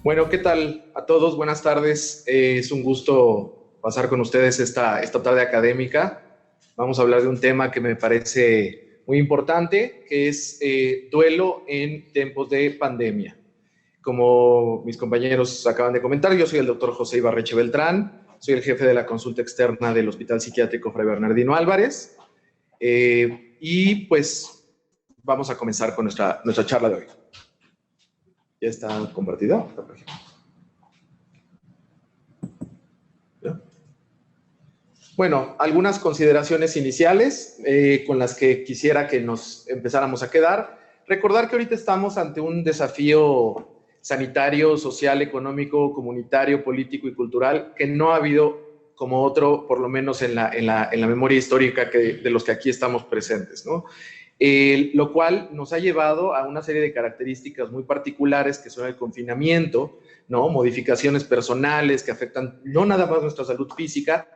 Bueno, ¿qué tal a todos? Buenas tardes. Es un gusto pasar con ustedes esta tarde académica. Vamos a hablar de un tema que me parece muy importante, que es duelo en tiempos de pandemia. Como mis compañeros acaban de comentar, yo soy el doctor José Ibarreche Beltrán, soy el jefe de la consulta externa del Hospital Psiquiátrico Fray Bernardino Álvarez, y pues vamos a comenzar con nuestra charla de hoy. ¿Ya está compartida? Bueno, algunas consideraciones iniciales con las que quisiera que nos empezáramos a quedar. Recordar que ahorita estamos ante un desafío sanitario, social, económico, comunitario, político y cultural que no ha habido como otro, por lo menos en la memoria histórica de los que aquí estamos presentes, ¿no? Lo cual nos ha llevado a una serie de características muy particulares que son el confinamiento, ¿no? Modificaciones personales que afectan no nada más nuestra salud física,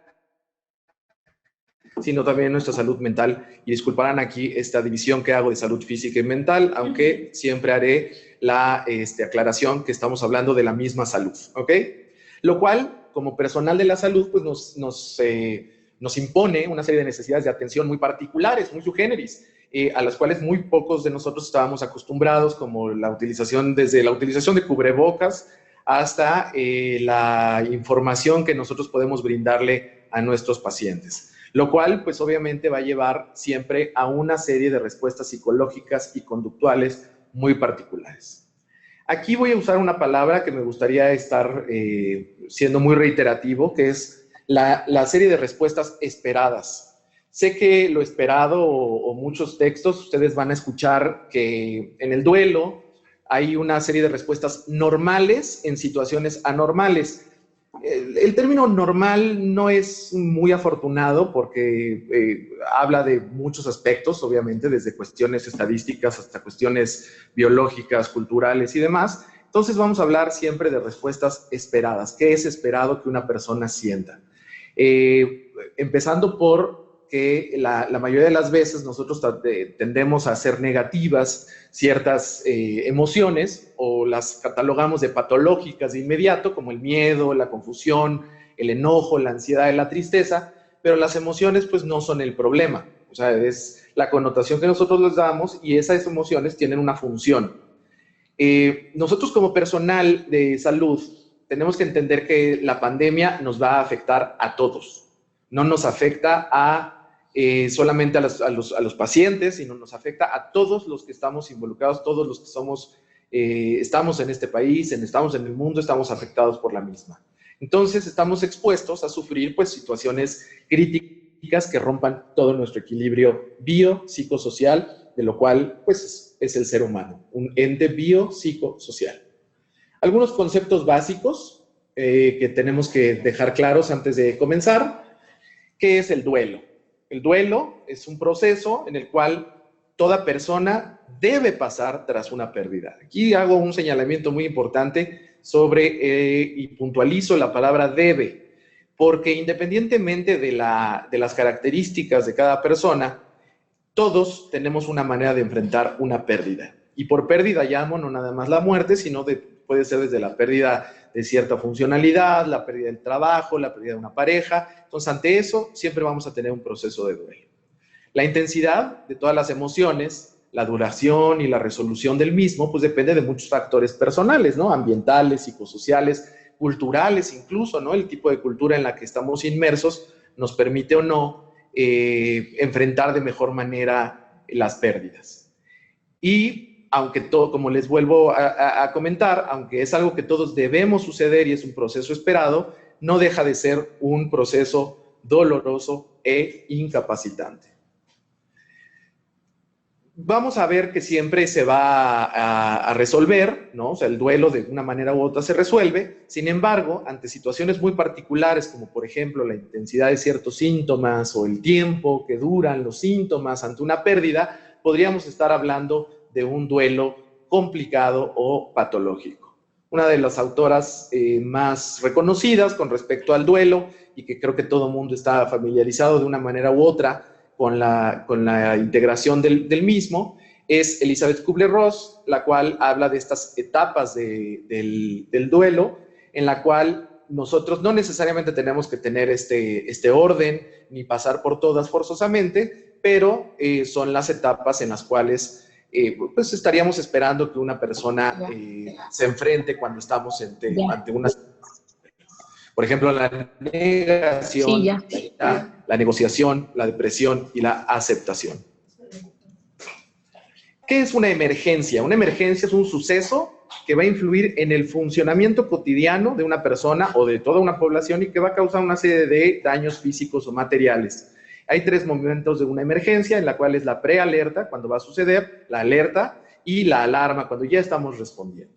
sino también nuestra salud mental. Y disculparán aquí esta división que hago de salud física y mental, aunque siempre haré la aclaración que estamos hablando de la misma salud, ¿ok? Lo cual, como personal de la salud, pues nos impone una serie de necesidades de atención muy particulares, muy sui generis, a las cuales muy pocos de nosotros estábamos acostumbrados, como desde la utilización de cubrebocas hasta la información que nosotros podemos brindarle a nuestros pacientes. Lo cual, pues obviamente va a llevar siempre a una serie de respuestas psicológicas y conductuales muy particulares. Aquí voy a usar una palabra que me gustaría estar siendo muy reiterativo, que es la serie de respuestas esperadas. Sé que lo esperado o muchos textos, ustedes van a escuchar que en el duelo hay una serie de respuestas normales en situaciones anormales. El término normal no es muy afortunado porque habla de muchos aspectos, obviamente, desde cuestiones estadísticas hasta cuestiones biológicas, culturales y demás. Entonces vamos a hablar siempre de respuestas esperadas. ¿Qué es esperado que una persona sienta? Empezando por que la mayoría de las veces nosotros tendemos a hacer negativas ciertas emociones o las catalogamos de patológicas de inmediato, como el miedo, la confusión, el enojo, la ansiedad y la tristeza, pero las emociones pues no son el problema. O sea, es la connotación que nosotros les damos y esas emociones tienen una función. Nosotros como personal de salud tenemos que entender que la pandemia nos va a afectar a todos. No nos afecta solamente a los pacientes, sino nos afecta a todos los que estamos involucrados, todos los que estamos en este país, estamos en el mundo, estamos afectados por la misma. Entonces estamos expuestos a sufrir pues situaciones críticas que rompan todo nuestro equilibrio biopsicosocial, de lo cual pues es el ser humano, un ente biopsicosocial. Algunos conceptos básicos que tenemos que dejar claros antes de comenzar. ¿Qué es el duelo? El duelo es un proceso en el cual toda persona debe pasar tras una pérdida. Aquí hago un señalamiento muy importante y puntualizo la palabra debe, porque independientemente de las características de cada persona, todos tenemos una manera de enfrentar una pérdida. Y por pérdida llamo no nada más la muerte, sino puede ser desde la pérdida de cierta funcionalidad, la pérdida del trabajo, la pérdida de una pareja. Entonces, ante eso, siempre vamos a tener un proceso de duelo. La intensidad de todas las emociones, la duración y la resolución del mismo, pues depende de muchos factores personales, ¿no? Ambientales, psicosociales, culturales incluso, ¿no? El tipo de cultura en la que estamos inmersos nos permite o no enfrentar de mejor manera las pérdidas. Y aunque todo, como les vuelvo a comentar, aunque es algo que todos debemos suceder y es un proceso esperado, no deja de ser un proceso doloroso e incapacitante. Vamos a ver que siempre se va a resolver, ¿no? O sea, el duelo de una manera u otra se resuelve. Sin embargo, ante situaciones muy particulares, como por ejemplo la intensidad de ciertos síntomas o el tiempo que duran los síntomas ante una pérdida, podríamos estar hablando de un duelo complicado o patológico. Una de las autoras más reconocidas con respecto al duelo y que creo que todo el mundo está familiarizado de una manera u otra con la integración del mismo, es Elizabeth Kubler-Ross, la cual habla de estas etapas del duelo, en la cual nosotros no necesariamente tenemos que tener este orden ni pasar por todas forzosamente, pero son las etapas en las cuales pues estaríamos esperando que una persona se enfrente cuando estamos ante una... Por ejemplo, la negación, la negociación, la depresión y la aceptación. ¿Qué es una emergencia? Una emergencia es un suceso que va a influir en el funcionamiento cotidiano de una persona o de toda una población y que va a causar una serie de daños físicos o materiales. Hay 3 momentos de una emergencia, en la cual es la prealerta, cuando va a suceder, la alerta y la alarma, cuando ya estamos respondiendo.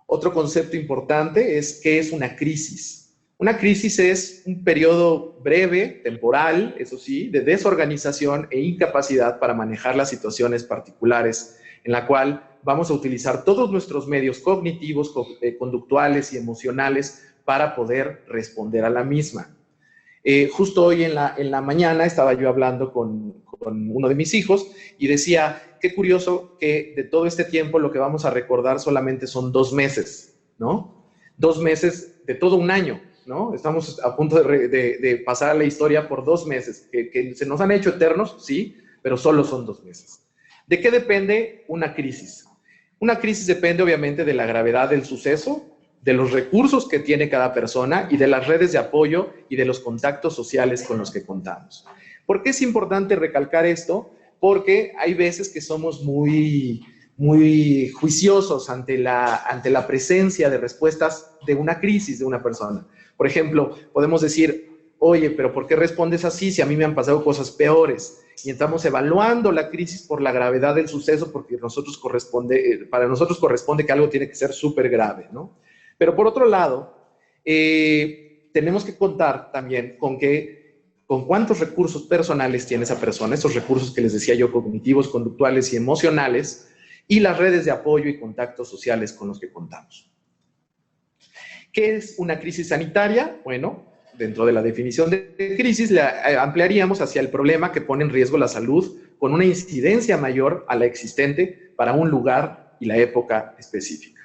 Otro concepto importante es ¿qué es una crisis? Una crisis es un periodo breve, temporal, eso sí, de desorganización e incapacidad para manejar las situaciones particulares, en la cual vamos a utilizar todos nuestros medios cognitivos, conductuales y emocionales para poder responder a la misma. Justo hoy en la mañana estaba yo hablando con uno de mis hijos y decía, qué curioso que de todo este tiempo lo que vamos a recordar solamente son 2 meses, ¿no? 2 meses de todo un año, ¿no? Estamos a punto de pasar a la historia por 2 meses, que se nos han hecho eternos, sí, pero solo son 2 meses. ¿De qué depende una crisis? Una crisis depende obviamente de la gravedad del suceso, de los recursos que tiene cada persona y de las redes de apoyo y de los contactos sociales con los que contamos. ¿Por qué es importante recalcar esto? Porque hay veces que somos muy juiciosos ante la presencia de respuestas de una crisis de una persona. Por ejemplo, podemos decir, oye, pero ¿por qué respondes así si a mí me han pasado cosas peores? Y estamos evaluando la crisis por la gravedad del suceso porque para nosotros corresponde que algo tiene que ser súper grave, ¿no? Pero por otro lado, tenemos que contar también con cuántos recursos personales tiene esa persona, esos recursos que les decía yo, cognitivos, conductuales y emocionales, y las redes de apoyo y contactos sociales con los que contamos. ¿Qué es una crisis sanitaria? Bueno, dentro de la definición de crisis, la ampliaríamos hacia el problema que pone en riesgo la salud con una incidencia mayor a la existente para un lugar y la época específica.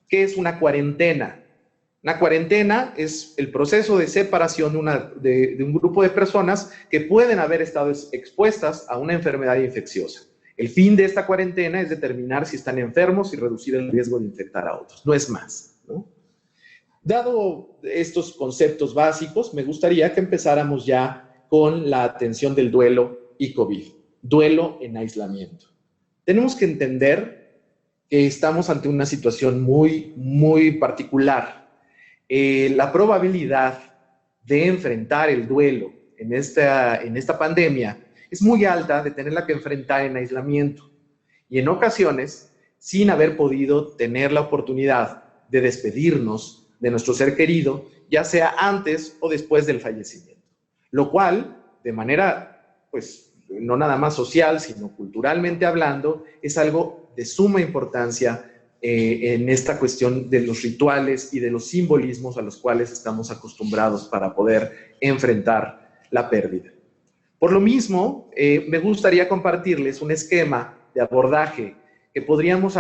¿Qué es una cuarentena? Una cuarentena es el proceso de separación de un grupo de personas que pueden haber estado expuestas a una enfermedad infecciosa. El fin de esta cuarentena es determinar si están enfermos y reducir el riesgo de infectar a otros. No es más, ¿no? Dado estos conceptos básicos, me gustaría que empezáramos ya con la atención del duelo y COVID. Duelo en aislamiento. Tenemos que entender que estamos ante una situación muy particular. La probabilidad de enfrentar el duelo en esta pandemia es muy alta de tenerla que enfrentar en aislamiento y en ocasiones sin haber podido tener la oportunidad de despedirnos de nuestro ser querido, ya sea antes o después del fallecimiento. Lo cual, de manera, pues, no nada más social, sino culturalmente hablando, es algo de suma importancia en esta cuestión de los rituales y de los simbolismos a los cuales estamos acostumbrados para poder enfrentar la pérdida. Por lo mismo, me gustaría compartirles un esquema de abordaje que podríamos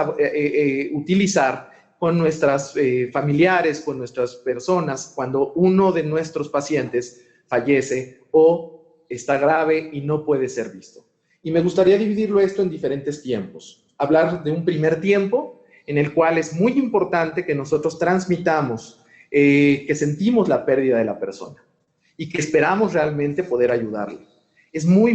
utilizar con nuestras familiares, con nuestras personas, cuando uno de nuestros pacientes fallece o está grave y no puede ser visto. Y me gustaría dividirlo esto en diferentes tiempos. Hablar de un primer tiempo en el cual es muy importante que nosotros transmitamos que sentimos la pérdida de la persona y que esperamos realmente poder ayudarle. Es muy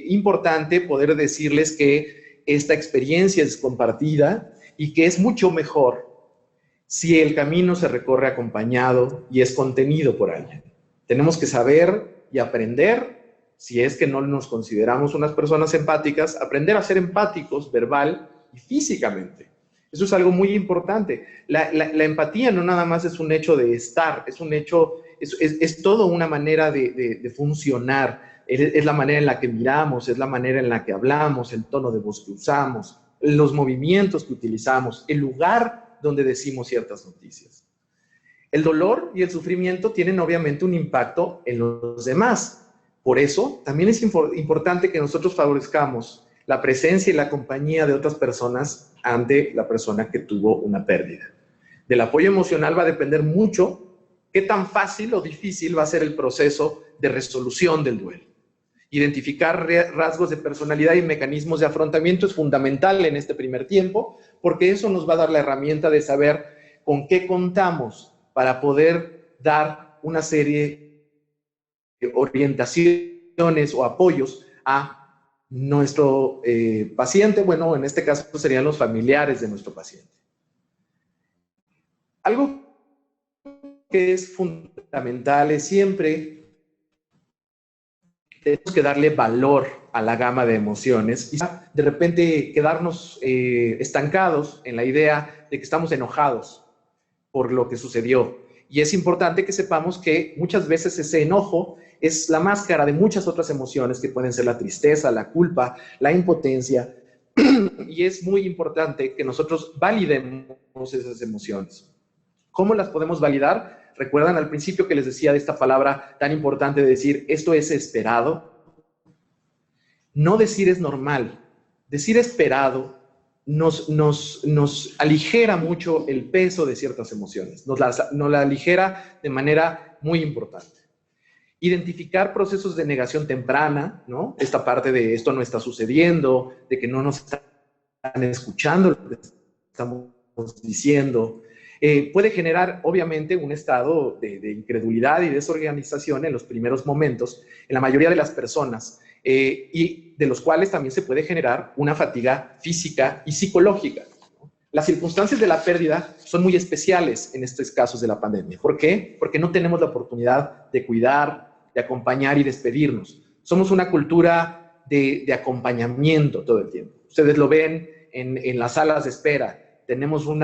importante poder decirles que esta experiencia es compartida y que es mucho mejor si el camino se recorre acompañado y es contenido por alguien. Tenemos que saber y aprender, si es que no nos consideramos unas personas empáticas, aprender a ser empáticos verbal y físicamente. Eso es algo muy importante. La empatía no nada más es un hecho de estar, es un hecho, es toda una manera de funcionar. Es la manera en la que miramos, es la manera en la que hablamos, el tono de voz que usamos, los movimientos que utilizamos, el lugar donde decimos ciertas noticias. El dolor y el sufrimiento tienen obviamente un impacto en los demás, Por eso, también es importante que nosotros favorezcamos la presencia y la compañía de otras personas ante la persona que tuvo una pérdida. Del apoyo emocional va a depender mucho qué tan fácil o difícil va a ser el proceso de resolución del duelo. Identificar rasgos de personalidad y mecanismos de afrontamiento es fundamental en este primer tiempo, porque eso nos va a dar la herramienta de saber con qué contamos para poder dar una serie de orientaciones o apoyos a nuestro paciente. Bueno, en este caso serían los familiares de nuestro paciente. Algo que es fundamental es siempre tenemos que darle valor a la gama de emociones y de repente quedarnos estancados en la idea de que estamos enojados por lo que sucedió. Y es importante que sepamos que muchas veces ese enojo es la máscara de muchas otras emociones que pueden ser la tristeza, la culpa, la impotencia. Y es muy importante que nosotros validemos esas emociones. ¿Cómo las podemos validar? ¿Recuerdan al principio que les decía de esta palabra tan importante de decir esto es esperado? No decir es normal. Decir esperado nos aligera mucho el peso de ciertas emociones. Nos la aligera de manera muy importante. Identificar procesos de negación temprana, ¿no? Esta parte de esto no está sucediendo, de que no nos están escuchando lo que estamos diciendo. Puede generar, obviamente, un estado de incredulidad y desorganización en los primeros momentos, en la mayoría de las personas, y de los cuales también se puede generar una fatiga física y psicológica. Las circunstancias de la pérdida son muy especiales en estos casos de la pandemia. ¿Por qué? Porque no tenemos la oportunidad de cuidar, de acompañar y despedirnos. Somos una cultura de acompañamiento todo el tiempo. Ustedes lo ven en las salas de espera. Tenemos un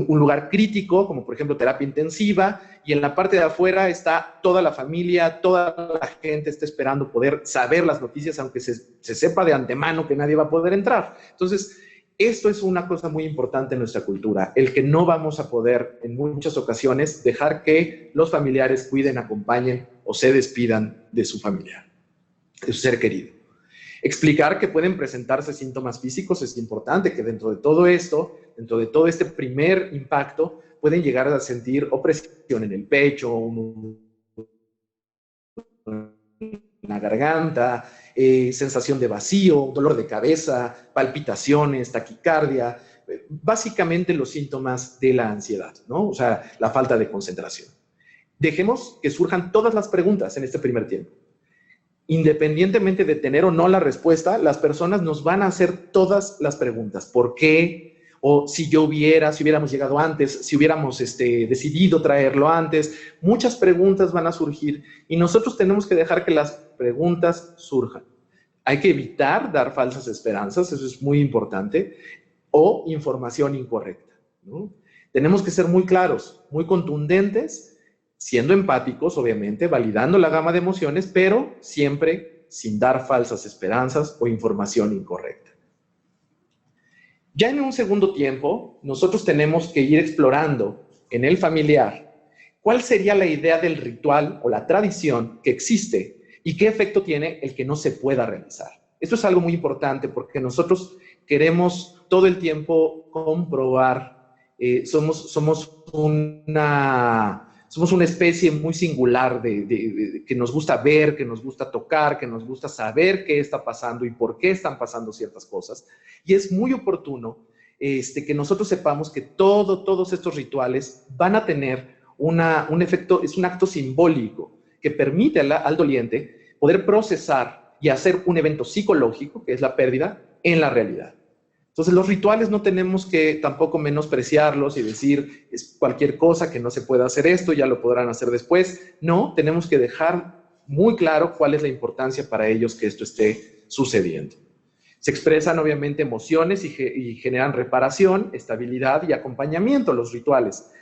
lugar crítico, como por ejemplo terapia intensiva, y en la parte de afuera está toda la familia, toda la gente está esperando poder saber las noticias, aunque se sepa de antemano que nadie va a poder entrar. Entonces, esto es una cosa muy importante en nuestra cultura, el que no vamos a poder en muchas ocasiones dejar que los familiares cuiden, acompañen o se despidan de su familiar, de su ser querido. Explicar que pueden presentarse síntomas físicos es importante, que dentro de todo esto, dentro de todo este primer impacto, pueden llegar a sentir opresión en el pecho, la garganta, sensación de vacío, dolor de cabeza, palpitaciones, taquicardia, básicamente los síntomas de la ansiedad, ¿no? O sea, la falta de concentración. Dejemos que surjan todas las preguntas en este primer tiempo. Independientemente de tener o no la respuesta, las personas nos van a hacer todas las preguntas. ¿Por qué? O si hubiéramos llegado antes, si hubiéramos decidido traerlo antes. Muchas preguntas van a surgir y nosotros tenemos que dejar que las preguntas surjan. Hay que evitar dar falsas esperanzas, eso es muy importante, o información incorrecta, ¿no? Tenemos que ser muy claros, muy contundentes, siendo empáticos, obviamente, validando la gama de emociones, pero siempre sin dar falsas esperanzas o información incorrecta. Ya en un segundo tiempo, nosotros tenemos que ir explorando en el familiar cuál sería la idea del ritual o la tradición que existe y qué efecto tiene el que no se pueda realizar. Esto es algo muy importante porque nosotros queremos todo el tiempo comprobar, somos una especie muy singular que nos gusta ver, que nos gusta tocar, que nos gusta saber qué está pasando y por qué están pasando ciertas cosas. Y es muy oportuno que nosotros sepamos que todos estos rituales van a tener un efecto, es un acto simbólico que permite al doliente poder procesar y hacer un evento psicológico, que es la pérdida, en la realidad. Entonces, los rituales no tenemos que tampoco menospreciarlos y decir es cualquier cosa que no se pueda hacer esto, ya lo podrán hacer después. No, tenemos que dejar muy claro cuál es la importancia para ellos que esto esté sucediendo. Se expresan obviamente emociones y generan reparación, estabilidad y acompañamiento los rituales.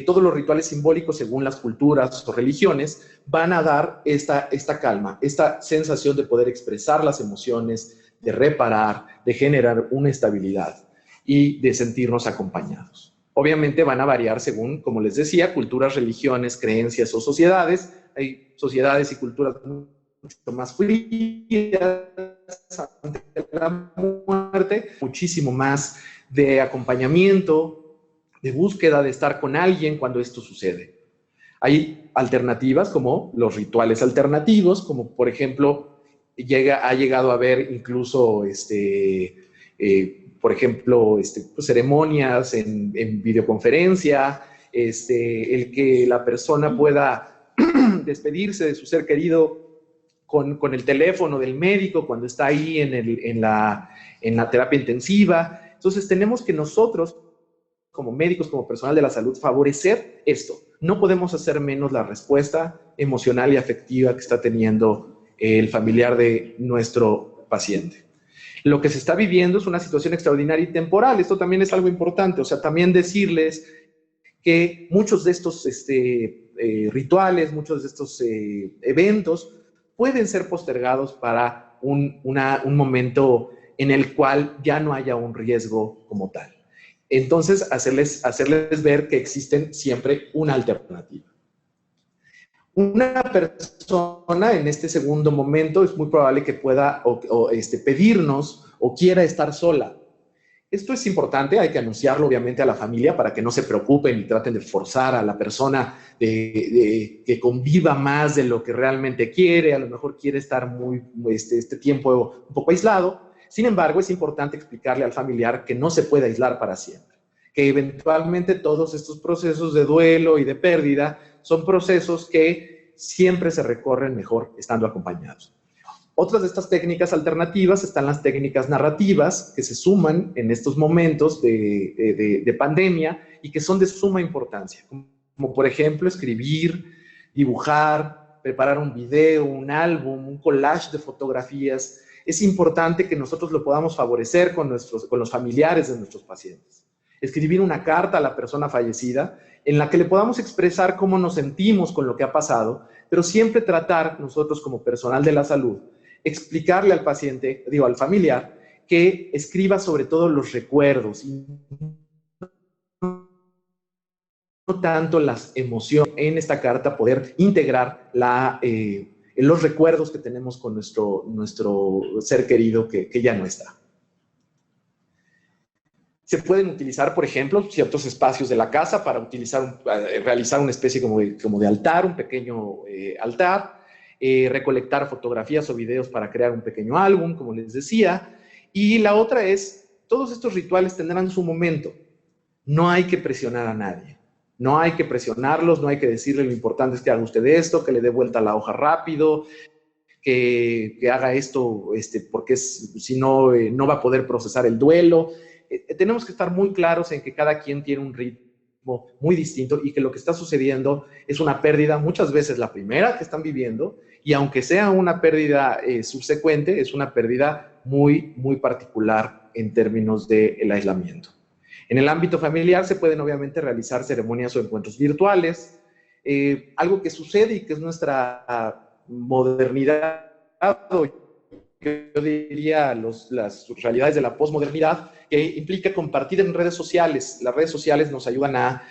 Todos los rituales simbólicos, según las culturas o religiones, van a dar esta calma, esta sensación de poder expresar las emociones, de reparar, de generar una estabilidad y de sentirnos acompañados. Obviamente van a variar según, como les decía, culturas, religiones, creencias o sociedades, hay sociedades y culturas mucho más frías ante la muerte, muchísimo más de acompañamiento, de búsqueda de estar con alguien cuando esto sucede. Hay alternativas como los rituales alternativos, como por ejemplo, ha llegado a haber incluso, por ejemplo, pues, ceremonias en videoconferencia, el que la persona pueda despedirse de su ser querido con el teléfono del médico cuando está ahí en la terapia intensiva. Entonces tenemos que nosotros, como médicos, como personal de la salud, favorecer esto. No podemos hacer menos la respuesta emocional y afectiva que está teniendo el familiar de nuestro paciente. Lo que se está viviendo es una situación extraordinaria y temporal. Esto también es algo importante. O sea, también decirles que muchos de estos rituales, muchos de estos eventos pueden ser postergados para un momento en el cual ya no haya un riesgo como tal. Entonces, hacerles ver que existen siempre una alternativa. Una persona en este segundo momento es muy probable que pueda pedirnos o quiera estar sola. Esto es importante, hay que anunciarlo obviamente a la familia para que no se preocupen y traten de forzar a la persona que conviva más de lo que realmente quiere, a lo mejor quiere estar este tiempo un poco aislado. Sin embargo, es importante explicarle al familiar que no se puede aislar para siempre, que eventualmente todos estos procesos de duelo y de pérdida son procesos que siempre se recorren mejor estando acompañados. Otras de estas técnicas alternativas están las técnicas narrativas que se suman en estos momentos de pandemia y que son de suma importancia, como por ejemplo escribir, dibujar, preparar un video, un álbum, un collage de fotografías. Es importante que nosotros lo podamos favorecer con los familiares de nuestros pacientes. Escribir una carta a la persona fallecida en la que le podamos expresar cómo nos sentimos con lo que ha pasado, pero siempre tratar nosotros como personal de la salud, explicarle al paciente, al familiar, que escriba sobre todo los recuerdos y no tanto las emociones. En esta carta poder integrar los recuerdos que tenemos con nuestro ser querido que ya no está. Se pueden utilizar, por ejemplo, ciertos espacios de la casa para realizar una especie como de altar, un pequeño altar, recolectar fotografías o videos para crear un pequeño álbum, como les decía. Y la otra es, todos estos rituales tendrán su momento. No hay que presionar a nadie. No hay que presionarlos, no hay que decirle lo importante es que haga usted esto, que le dé vuelta a la hoja rápido, que haga esto, porque si no, no va a poder procesar el duelo. Tenemos que estar muy claros en que cada quien tiene un ritmo muy distinto y que lo que está sucediendo es una pérdida, muchas veces la primera que están viviendo, y aunque sea una pérdida subsecuente, es una pérdida muy, muy particular en términos del aislamiento. En el ámbito familiar se pueden obviamente realizar ceremonias o encuentros virtuales. Algo que sucede y que es nuestra modernidad, yo diría las realidades de la posmodernidad, que implica compartir en redes sociales. Las redes sociales nos ayudan a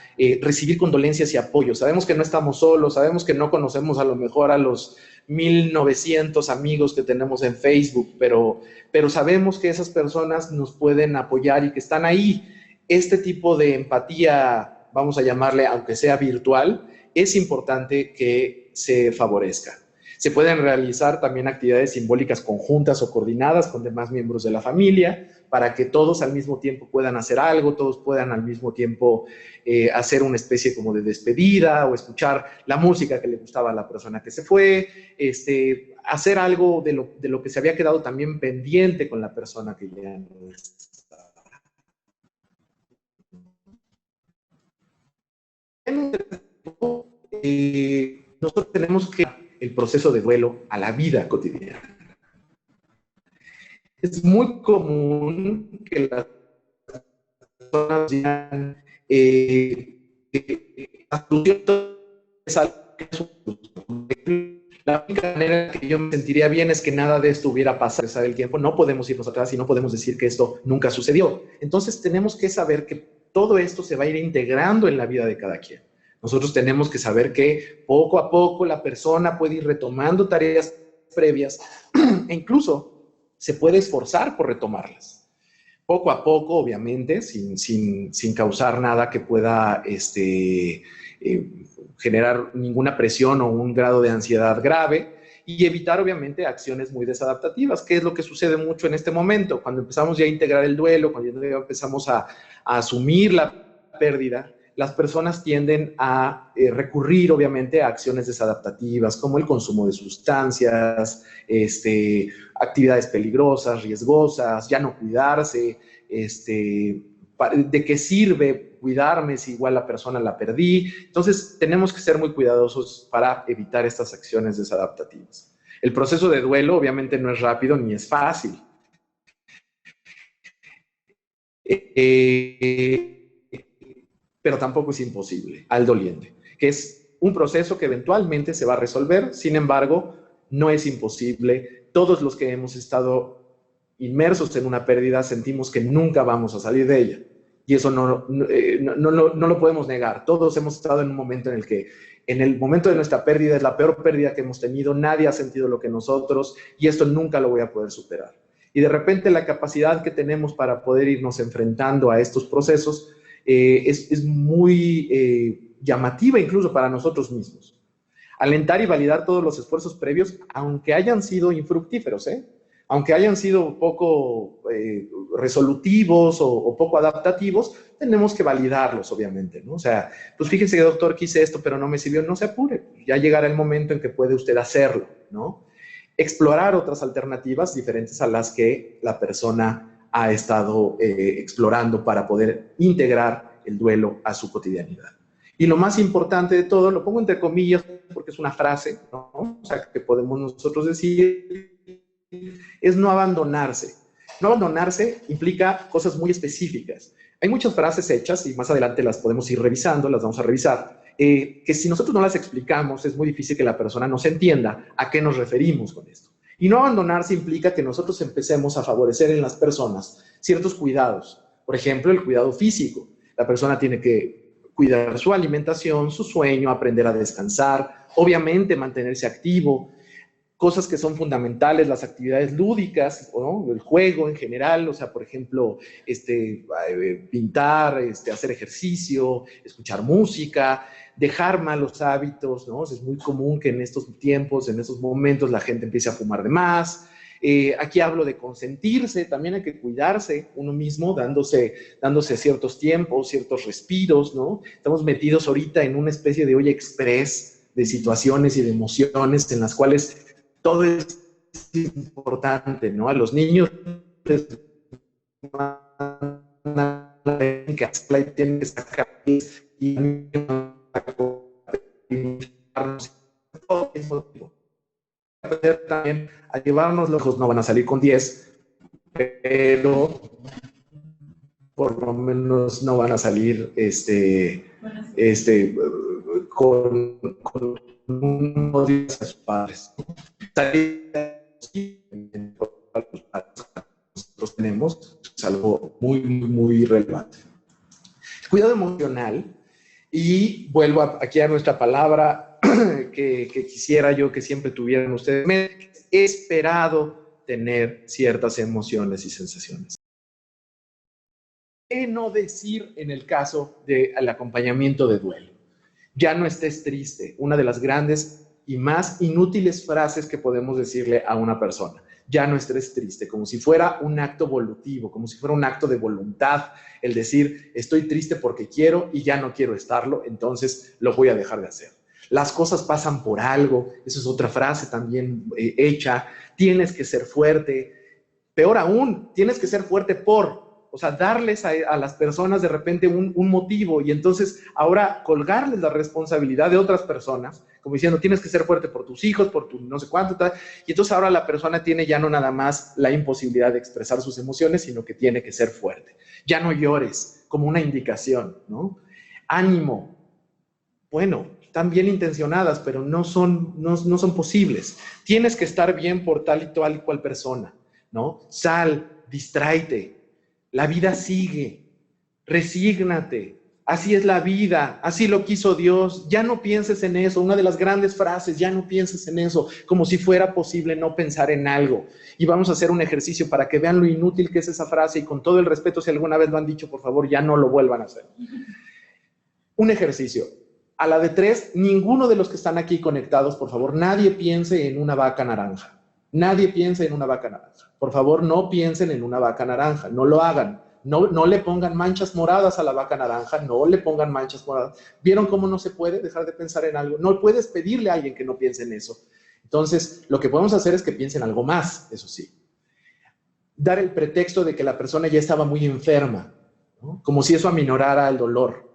recibir condolencias y apoyo. Sabemos que no estamos solos, sabemos que no conocemos a lo mejor a los 1900 amigos que tenemos en Facebook, pero sabemos que esas personas nos pueden apoyar y que están ahí. Este tipo de empatía, vamos a llamarle, aunque sea virtual, es importante que se favorezca. Se pueden realizar también actividades simbólicas conjuntas o coordinadas con demás miembros de la familia para que todos al mismo tiempo puedan hacer algo, todos puedan al mismo tiempo hacer una especie como de despedida o escuchar la música que le gustaba a la persona que se fue, hacer algo de lo que se había quedado también pendiente con la persona que ya no está. Nosotros tenemos que el proceso de duelo a la vida cotidiana. Es muy común que las personas digan la única manera que yo me sentiría bien es que nada de esto hubiera pasado el tiempo. No podemos irnos atrás y no podemos decir que esto nunca sucedió. Entonces tenemos que saber que todo esto se va a ir integrando en la vida de cada quien. Nosotros tenemos que saber que poco a poco la persona puede ir retomando tareas previas e incluso se puede esforzar por retomarlas. Poco a poco, obviamente, sin causar nada que pueda generar ninguna presión o un grado de ansiedad grave, y evitar, obviamente, acciones muy desadaptativas, que es lo que sucede mucho en este momento. Cuando empezamos ya a integrar el duelo, cuando ya empezamos a asumir la pérdida, las personas tienden a recurrir, obviamente, a acciones desadaptativas, como el consumo de sustancias, actividades peligrosas, riesgosas, ya no cuidarse, ¿de qué sirve cuidarme si igual la persona la perdí? Entonces, tenemos que ser muy cuidadosos para evitar estas acciones desadaptativas. El proceso de duelo, obviamente, no es rápido ni es fácil. Pero tampoco es imposible al doliente, que es un proceso que eventualmente se va a resolver. Sin embargo, no es imposible. Todos los que hemos estado inmersos en una pérdida sentimos que nunca vamos a salir de ella, y eso no lo podemos negar. Todos hemos estado en un momento en el que, en el momento de nuestra pérdida, es la peor pérdida que hemos tenido, nadie ha sentido lo que nosotros, y esto nunca lo voy a poder superar. Y de repente la capacidad que tenemos para poder irnos enfrentando a estos procesos es muy llamativa incluso para nosotros mismos. Alentar y validar todos los esfuerzos previos, aunque hayan sido infructíferos, aunque hayan sido poco resolutivos o poco adaptativos, tenemos que validarlos, obviamente, ¿no? O sea, pues fíjese, doctor, que hice esto, pero no me sirvió, no se apure, ya llegará el momento en que puede usted hacerlo, ¿no? Explorar otras alternativas diferentes a las que la persona ha estado explorando para poder integrar el duelo a su cotidianidad. Y lo más importante de todo, lo pongo entre comillas porque es una frase, ¿no? O sea, que podemos nosotros decir, es no abandonarse. No abandonarse implica cosas muy específicas. Hay muchas frases hechas, y más adelante las podemos ir revisando, las vamos a revisar, que si nosotros no las explicamos, es muy difícil que la persona nos entienda a qué nos referimos con esto. Y no abandonarse implica que nosotros empecemos a favorecer en las personas ciertos cuidados. Por ejemplo, el cuidado físico. La persona tiene que cuidar su alimentación, su sueño, aprender a descansar, obviamente mantenerse activo. Cosas que son fundamentales, las actividades lúdicas, ¿no? El juego en general, o sea, por ejemplo, pintar, hacer ejercicio, escuchar música, dejar malos hábitos, ¿no? O sea, es muy común que en estos tiempos, en estos momentos, la gente empiece a fumar de más. Aquí hablo de consentirse, también hay que cuidarse uno mismo, dándose ciertos tiempos, ciertos respiros, ¿no? Estamos metidos ahorita en una especie de olla express de situaciones y de emociones en las cuales todo es importante, ¿no? A los niños les tienen que sacar y también a llevarnos lejos. No van a salir con 10, pero por lo menos no van a salir con un odio a sus padres. Nosotros tenemos es algo muy, muy relevante. Cuidado emocional, y vuelvo aquí a nuestra palabra que quisiera yo que siempre tuvieran ustedes. He esperado tener ciertas emociones y sensaciones. ¿Qué no decir en el caso del acompañamiento de duelo? Ya no estés triste, una de las grandes y más inútiles frases que podemos decirle a una persona. Ya no estés triste, como si fuera un acto volutivo, como si fuera un acto de voluntad, el decir, estoy triste porque quiero y ya no quiero estarlo, entonces lo voy a dejar de hacer. Las cosas pasan por algo, esa es otra frase también hecha, tienes que ser fuerte, peor aún, tienes que ser fuerte o sea, darles a las personas de repente un motivo, y entonces ahora colgarles la responsabilidad de otras personas, como diciendo, tienes que ser fuerte por tus hijos, por tu no sé cuánto, tal, y entonces ahora la persona tiene ya no nada más la imposibilidad de expresar sus emociones, sino que tiene que ser fuerte. Ya no llores, como una indicación, ¿no? Ánimo. Bueno, están bien intencionadas, pero no son posibles. Tienes que estar bien por tal y cual persona, ¿no? Sal, distráete. La vida sigue, resígnate, así es la vida, así lo quiso Dios, ya no pienses en eso. Una de las grandes frases, ya no pienses en eso, como si fuera posible no pensar en algo. Y vamos a hacer un ejercicio para que vean lo inútil que es esa frase, y con todo el respeto, si alguna vez lo han dicho, por favor, ya no lo vuelvan a hacer. Un ejercicio. A la de 3, ninguno de los que están aquí conectados, por favor, nadie piense en una vaca naranja. Nadie piense en una vaca naranja. Por favor, no piensen en una vaca naranja, no lo hagan. No le pongan manchas moradas a la vaca naranja, no le pongan manchas moradas. ¿Vieron cómo no se puede dejar de pensar en algo? No puedes pedirle a alguien que no piense en eso. Entonces, lo que podemos hacer es que piensen algo más, eso sí. Dar el pretexto de que la persona ya estaba muy enferma, ¿no? Como si eso aminorara el dolor.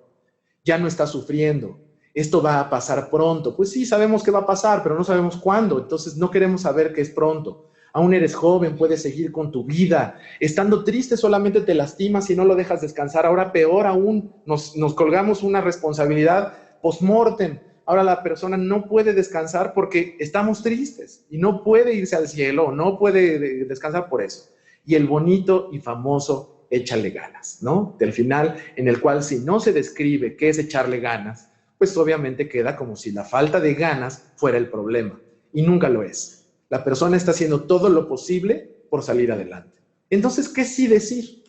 Ya no está sufriendo. Esto va a pasar pronto. Pues sí, sabemos que va a pasar, pero no sabemos cuándo. Entonces, no queremos saber que es pronto. Aún eres joven, puedes seguir con tu vida. Estando triste solamente te lastimas y no lo dejas descansar. Ahora peor aún, nos colgamos una responsabilidad post-mortem. Ahora la persona no puede descansar porque estamos tristes y no puede irse al cielo, no puede descansar por eso. Y el bonito y famoso échale ganas, ¿no? Del final, en el cual si no se describe qué es echarle ganas, pues obviamente queda como si la falta de ganas fuera el problema. Y nunca lo es. La persona está haciendo todo lo posible por salir adelante. Entonces, ¿qué sí decir?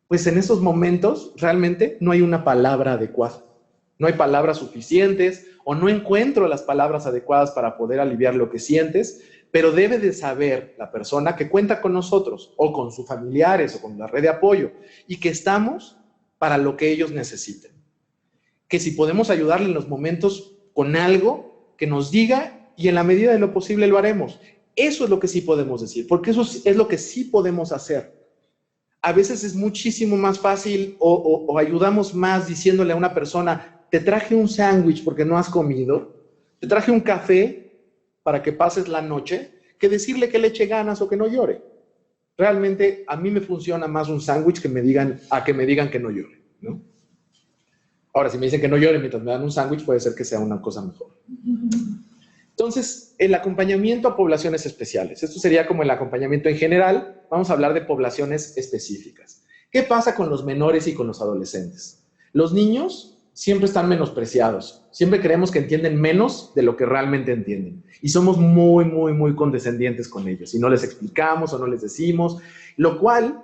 Pues en esos momentos realmente no hay una palabra adecuada. No hay palabras suficientes o no encuentro las palabras adecuadas para poder aliviar lo que sientes, pero debe de saber la persona que cuenta con nosotros o con sus familiares o con la red de apoyo y que estamos para lo que ellos necesiten. Que si podemos ayudarle en los momentos con algo, que nos diga y en la medida de lo posible lo haremos. Eso es lo que sí podemos decir, porque eso es lo que sí podemos hacer. A veces es muchísimo más fácil o ayudamos más diciéndole a una persona, te traje un sándwich porque no has comido, te traje un café para que pases la noche, que decirle que le eche ganas o que no llore. Realmente a mí me funciona más un sándwich que me digan que no llore, ¿no? Ahora, si me dicen que no llore mientras me dan un sándwich, puede ser que sea una cosa mejor. Entonces, el acompañamiento a poblaciones especiales. Esto sería como el acompañamiento en general. Vamos a hablar de poblaciones específicas. ¿Qué pasa con los menores y con los adolescentes? Los niños siempre están menospreciados. Siempre creemos que entienden menos de lo que realmente entienden. Y somos muy, muy, muy condescendientes con ellos. Y no les explicamos o no les decimos, lo cual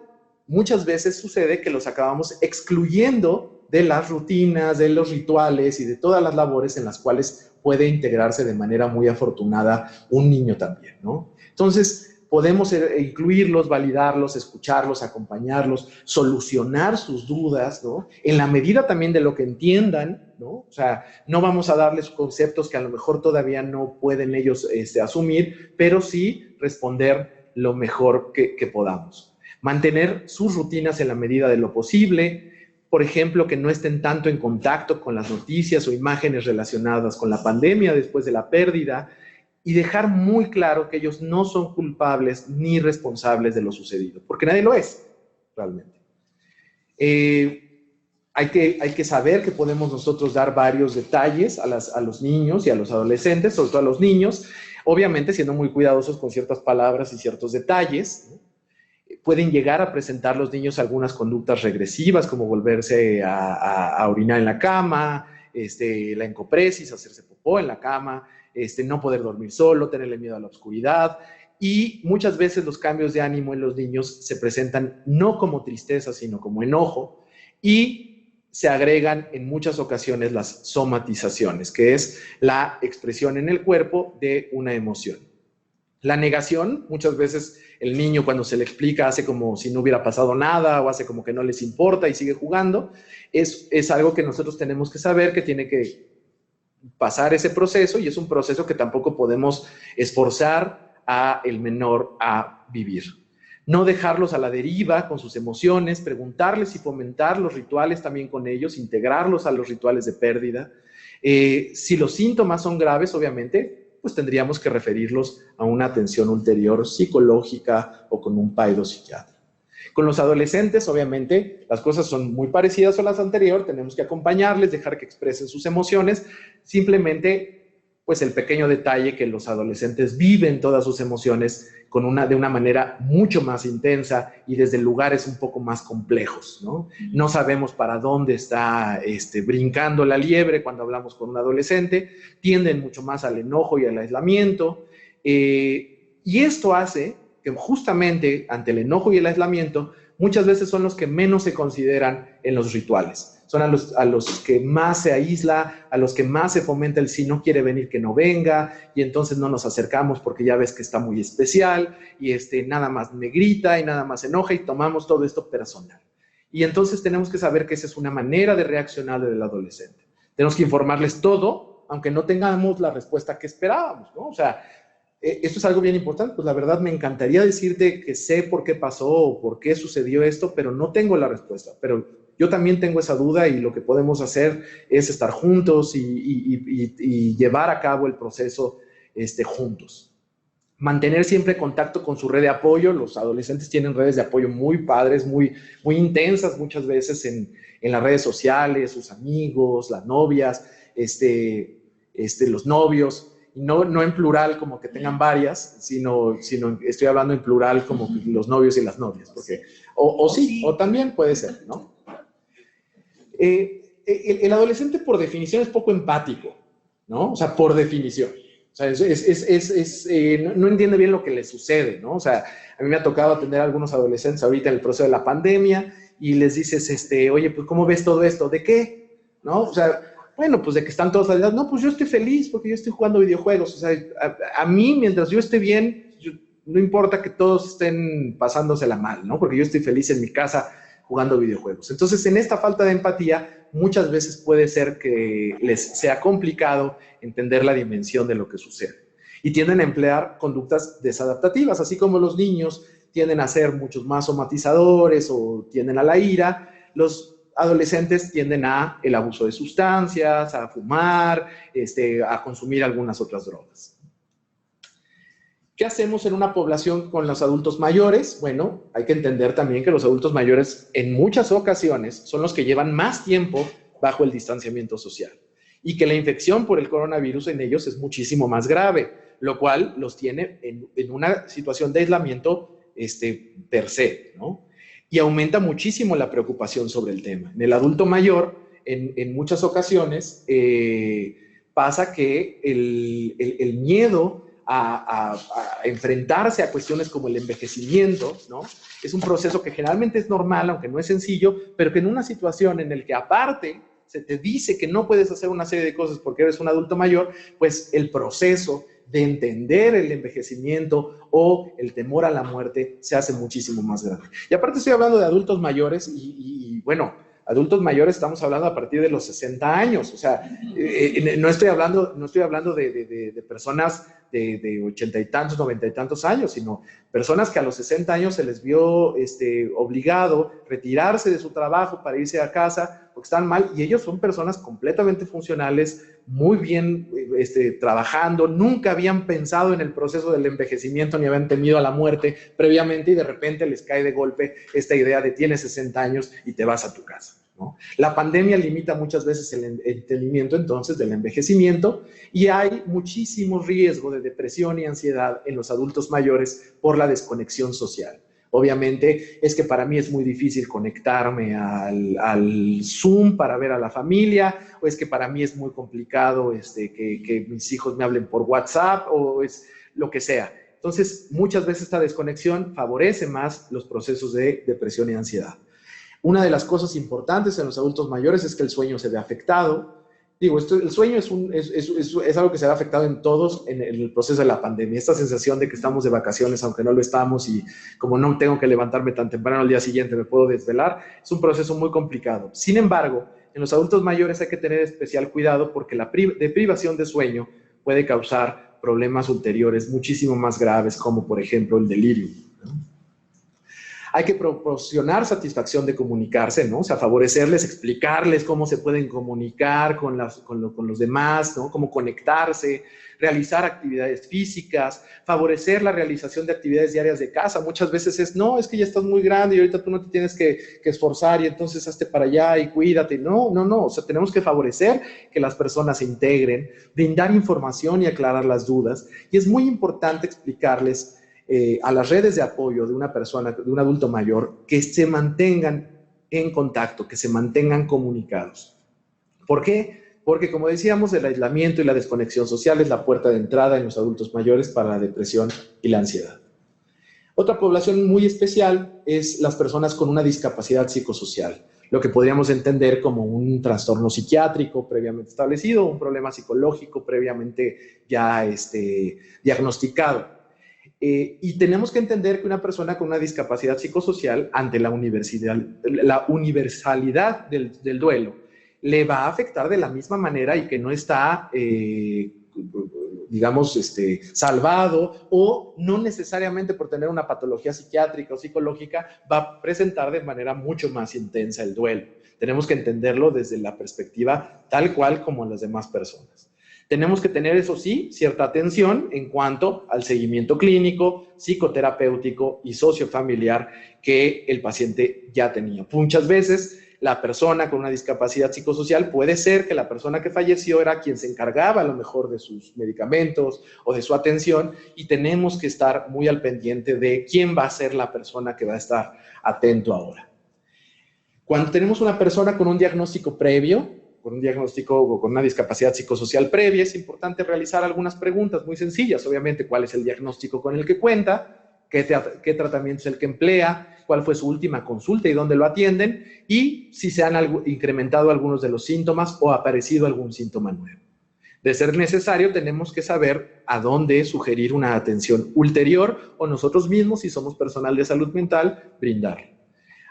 muchas veces sucede que los acabamos excluyendo de las rutinas, de los rituales y de todas las labores en las cuales puede integrarse de manera muy afortunada un niño también, ¿no? Entonces, podemos incluirlos, validarlos, escucharlos, acompañarlos, solucionar sus dudas, ¿no? En la medida también de lo que entiendan, ¿no? O sea, no vamos a darles conceptos que a lo mejor todavía no pueden ellos asumir, pero sí responder lo mejor que podamos. Mantener sus rutinas en la medida de lo posible. Por ejemplo, que no estén tanto en contacto con las noticias o imágenes relacionadas con la pandemia después de la pérdida y dejar muy claro que ellos no son culpables ni responsables de lo sucedido, porque nadie lo es, realmente. Hay que saber que podemos nosotros dar varios detalles a los niños y a los adolescentes, sobre todo a los niños, obviamente siendo muy cuidadosos con ciertas palabras y ciertos detalles, ¿no? Pueden llegar a presentar los niños algunas conductas regresivas, como volverse a orinar en la cama, la encopresis, hacerse popó en la cama, no poder dormir solo, tenerle miedo a la oscuridad. Y muchas veces los cambios de ánimo en los niños se presentan no como tristeza, sino como enojo, y se agregan en muchas ocasiones las somatizaciones, que es la expresión en el cuerpo de una emoción. La negación, muchas veces el niño cuando se le explica hace como si no hubiera pasado nada o hace como que no les importa y sigue jugando. Es algo que nosotros tenemos que saber que tiene que pasar ese proceso y es un proceso que tampoco podemos esforzar a el menor a vivir. No dejarlos a la deriva con sus emociones, preguntarles y fomentar los rituales también con ellos, integrarlos a los rituales de pérdida. Si los síntomas son graves, obviamente, pues tendríamos que referirlos a una atención ulterior psicológica o con un psiquiatra. Con los adolescentes, obviamente, las cosas son muy parecidas a las anteriores, tenemos que acompañarles, dejar que expresen sus emociones, simplemente pues el pequeño detalle que los adolescentes viven todas sus emociones de una manera mucho más intensa y desde lugares un poco más complejos, ¿no? No sabemos para dónde está brincando la liebre cuando hablamos con un adolescente, tienden mucho más al enojo y al aislamiento, y esto hace que justamente ante el enojo y el aislamiento muchas veces son los que menos se consideran en los rituales. Son a los que más se aísla, a los que más se fomenta el si no quiere venir, que no venga, y entonces no nos acercamos porque ya ves que está muy especial, y nada más me grita y nada más se enoja, y tomamos todo esto personal. Y entonces tenemos que saber que esa es una manera de reaccionar del adolescente. Tenemos que informarles todo, aunque no tengamos la respuesta que esperábamos, ¿no? O sea, esto es algo bien importante, pues la verdad me encantaría decirte que sé por qué pasó o por qué sucedió esto, pero no tengo la respuesta. Pero yo también tengo esa duda y lo que podemos hacer es estar juntos y llevar a cabo el proceso juntos. Mantener siempre contacto con su red de apoyo. Los adolescentes tienen redes de apoyo muy padres, muy intensas muchas veces en las redes sociales, sus amigos, las novias, los novios. No en plural como que tengan varias, sino estoy hablando en plural como los novios y las novias, porque, o también puede ser, ¿no? El adolescente por definición es poco empático, ¿no? O sea, por definición. O sea, no entiende bien lo que le sucede, ¿no? O sea, a mí me ha tocado atender a algunos adolescentes ahorita en el proceso de la pandemia y les dices, oye, pues, ¿cómo ves todo esto? ¿De qué? ¿No? O sea, bueno, pues de que están todos aliados. No, pues yo estoy feliz porque yo estoy jugando videojuegos. O sea, a mí, mientras yo esté bien, no importa que todos estén pasándosela mal, ¿no? Porque yo estoy feliz en mi casa jugando videojuegos. Entonces, en esta falta de empatía, muchas veces puede ser que les sea complicado entender la dimensión de lo que sucede. Y tienden a emplear conductas desadaptativas, así como los niños tienden a ser muchos más somatizadores o tienden a la ira, los adolescentes tienden a el abuso de sustancias, a fumar, a consumir algunas otras drogas. ¿Qué hacemos en una población con los adultos mayores? Bueno, hay que entender también que los adultos mayores en muchas ocasiones son los que llevan más tiempo bajo el distanciamiento social y que la infección por el coronavirus en ellos es muchísimo más grave, lo cual los tiene en una situación de aislamiento per se, ¿no? Y aumenta muchísimo la preocupación sobre el tema. En el adulto mayor, en muchas ocasiones, pasa que el miedo a enfrentarse a cuestiones como el envejecimiento, ¿no? Es un proceso que generalmente es normal, aunque no es sencillo, pero que en una situación en la que aparte se te dice que no puedes hacer una serie de cosas porque eres un adulto mayor, pues el proceso de entender el envejecimiento o el temor a la muerte se hace muchísimo más grande. Y aparte estoy hablando de adultos mayores y bueno, adultos mayores estamos hablando a partir de los 60 años, o sea, no estoy hablando de personas de 80 y tantos, 90 y tantos años, sino personas que a los 60 años se les vio obligado a retirarse de su trabajo para irse a casa porque están mal, y ellos son personas completamente funcionales, muy bien trabajando, nunca habían pensado en el proceso del envejecimiento ni habían temido a la muerte previamente, y de repente les cae de golpe esta idea de tienes 60 años y te vas a tu casa, ¿no? La pandemia limita muchas veces el entendimiento entonces del envejecimiento y hay muchísimo riesgo de depresión y ansiedad en los adultos mayores por la desconexión social. Obviamente es que para mí es muy difícil conectarme al Zoom para ver a la familia, o es que para mí es muy complicado que mis hijos me hablen por WhatsApp, o es lo que sea. Entonces, muchas veces esta desconexión favorece más los procesos de depresión y ansiedad. Una de las cosas importantes en los adultos mayores es que el sueño se ve afectado. Digo, el sueño es algo que se ve afectado en todos en el proceso de la pandemia. Esta sensación de que estamos de vacaciones, aunque no lo estamos, y como no tengo que levantarme tan temprano al día siguiente, me puedo desvelar, es un proceso muy complicado. Sin embargo, en los adultos mayores hay que tener especial cuidado porque la privación de sueño puede causar problemas ulteriores muchísimo más graves, como por ejemplo el delirio. Hay que proporcionar satisfacción de comunicarse, ¿no? O sea, favorecerles, explicarles cómo se pueden comunicar con los demás, ¿no? Cómo conectarse, realizar actividades físicas, favorecer la realización de actividades diarias de casa. Muchas veces es que ya estás muy grande y ahorita tú no te tienes que esforzar y entonces hazte para allá y cuídate. No. O sea, tenemos que favorecer que las personas se integren, brindar información y aclarar las dudas. Y es muy importante explicarles a las redes de apoyo de una persona, de un adulto mayor, que se mantengan en contacto, que se mantengan comunicados. ¿Por qué? Porque, como decíamos, el aislamiento y la desconexión social es la puerta de entrada en los adultos mayores para la depresión y la ansiedad. Otra población muy especial es las personas con una discapacidad psicosocial, lo que podríamos entender como un trastorno psiquiátrico previamente establecido, un problema psicológico previamente ya diagnosticado. Y tenemos que entender que una persona con una discapacidad psicosocial, ante la universalidad del duelo, le va a afectar de la misma manera y que no está, salvado, o no necesariamente por tener una patología psiquiátrica o psicológica va a presentar de manera mucho más intensa el duelo. Tenemos que entenderlo desde la perspectiva tal cual como las demás personas. Tenemos que tener, eso sí, cierta atención en cuanto al seguimiento clínico, psicoterapéutico y sociofamiliar que el paciente ya tenía. Muchas veces la persona con una discapacidad psicosocial puede ser que la persona que falleció era quien se encargaba a lo mejor de sus medicamentos o de su atención, y tenemos que estar muy al pendiente de quién va a ser la persona que va a estar atento ahora. Cuando tenemos una persona con un diagnóstico previo, con un diagnóstico o con una discapacidad psicosocial previa, es importante realizar algunas preguntas muy sencillas. Obviamente, ¿cuál es el diagnóstico con el que cuenta? ¿Qué tratamiento es el que emplea? ¿Cuál fue su última consulta y dónde lo atienden? Y si se han incrementado algunos de los síntomas o ha aparecido algún síntoma nuevo. De ser necesario, tenemos que saber a dónde sugerir una atención ulterior, o nosotros mismos, si somos personal de salud mental, brindarla.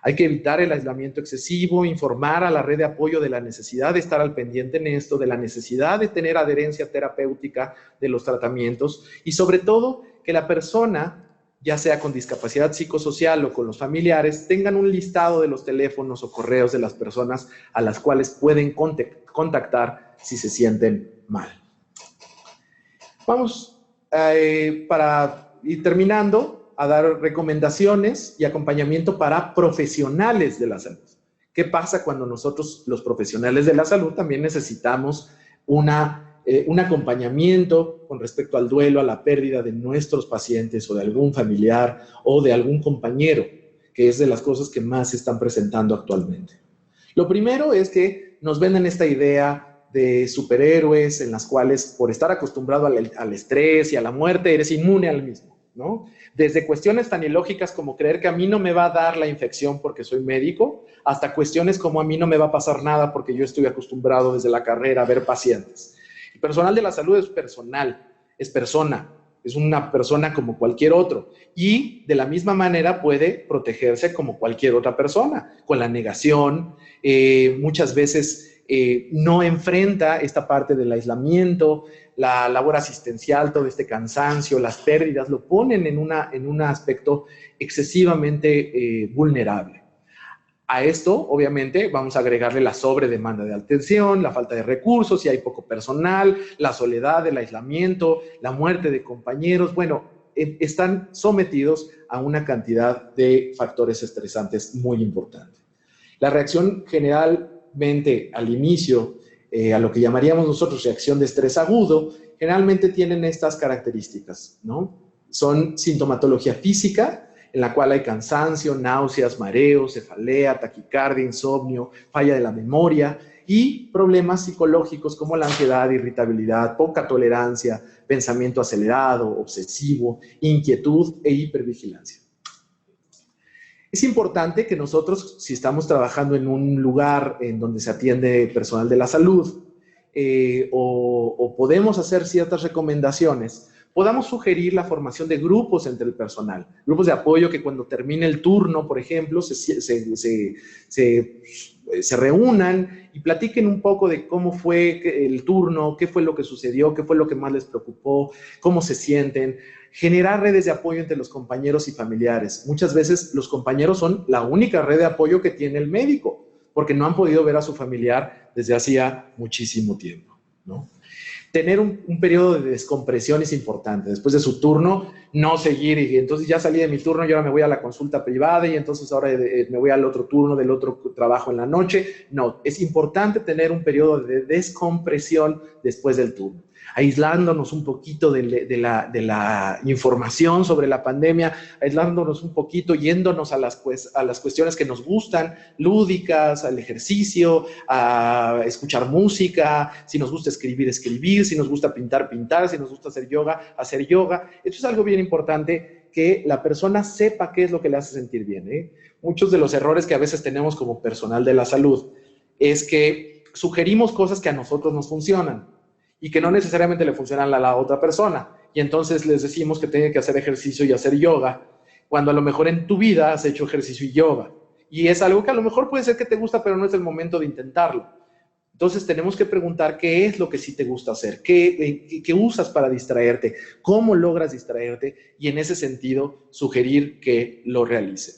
Hay que evitar el aislamiento excesivo, informar a la red de apoyo de la necesidad de estar al pendiente en esto, de la necesidad de tener adherencia terapéutica de los tratamientos, y sobre todo que la persona, ya sea con discapacidad psicosocial o con los familiares, tengan un listado de los teléfonos o correos de las personas a las cuales pueden contactar si se sienten mal. Vamos para ir terminando, a dar recomendaciones y acompañamiento para profesionales de la salud. ¿Qué pasa cuando nosotros, los profesionales de la salud, también necesitamos un acompañamiento con respecto al duelo, a la pérdida de nuestros pacientes o de algún familiar o de algún compañero, que es de las cosas que más se están presentando actualmente? Lo primero es que nos venden esta idea de superhéroes en las cuales, por estar acostumbrado al estrés y a la muerte, eres inmune al mismo, ¿no? Desde cuestiones tan ilógicas como creer que a mí no me va a dar la infección porque soy médico, hasta cuestiones como a mí no me va a pasar nada porque yo estoy acostumbrado desde la carrera a ver pacientes. El personal de la salud es personal, es persona, es una persona como cualquier otro, y de la misma manera puede protegerse como cualquier otra persona, con la negación, muchas veces no enfrenta esta parte del aislamiento, la labor asistencial, todo este cansancio, las pérdidas, lo ponen en un aspecto excesivamente vulnerable. A esto, obviamente, vamos a agregarle la sobredemanda de atención, la falta de recursos, si hay poco personal, la soledad, el aislamiento, la muerte de compañeros. Bueno, están sometidos a una cantidad de factores estresantes muy importantes. La reacción generalmente al inicio, a lo que llamaríamos nosotros reacción de estrés agudo, generalmente tienen estas características, ¿no? Son sintomatología física, en la cual hay cansancio, náuseas, mareos, cefalea, taquicardia, insomnio, falla de la memoria, y problemas psicológicos como la ansiedad, irritabilidad, poca tolerancia, pensamiento acelerado, obsesivo, inquietud e hipervigilancia. Es importante que nosotros, si estamos trabajando en un lugar en donde se atiende personal de la salud, o podemos hacer ciertas recomendaciones, podamos sugerir la formación de grupos entre el personal, grupos de apoyo que cuando termine el turno, por ejemplo, se reúnan y platiquen un poco de cómo fue el turno, qué fue lo que sucedió, qué fue lo que más les preocupó, cómo se sienten. Generar redes de apoyo entre los compañeros y familiares. Muchas veces los compañeros son la única red de apoyo que tiene el médico, porque no han podido ver a su familiar desde hacía muchísimo tiempo, ¿no? Tener un periodo de descompresión es importante. Después de su turno, no seguir y entonces ya salí de mi turno y ahora me voy a la consulta privada y entonces ahora me voy al otro turno del otro trabajo en la noche. No, es importante tener un periodo de descompresión después del turno, aislándonos un poquito de la información sobre la pandemia, aislándonos un poquito, yéndonos a las cuestiones que nos gustan, lúdicas, al ejercicio, a escuchar música, si nos gusta escribir, escribir, si nos gusta pintar, pintar, si nos gusta hacer yoga. Esto es algo bien importante, que la persona sepa qué es lo que le hace sentir bien, ¿eh? Muchos de los errores que a veces tenemos como personal de la salud es que sugerimos cosas que a nosotros nos funcionan y que no necesariamente le funcionan a la otra persona. Y entonces les decimos que tiene que hacer ejercicio y hacer yoga, cuando a lo mejor en tu vida has hecho ejercicio y yoga. Y es algo que a lo mejor puede ser que te gusta, pero no es el momento de intentarlo. Entonces tenemos que preguntar qué es lo que sí te gusta hacer, qué usas para distraerte, cómo logras distraerte, y en ese sentido sugerir que lo realicen.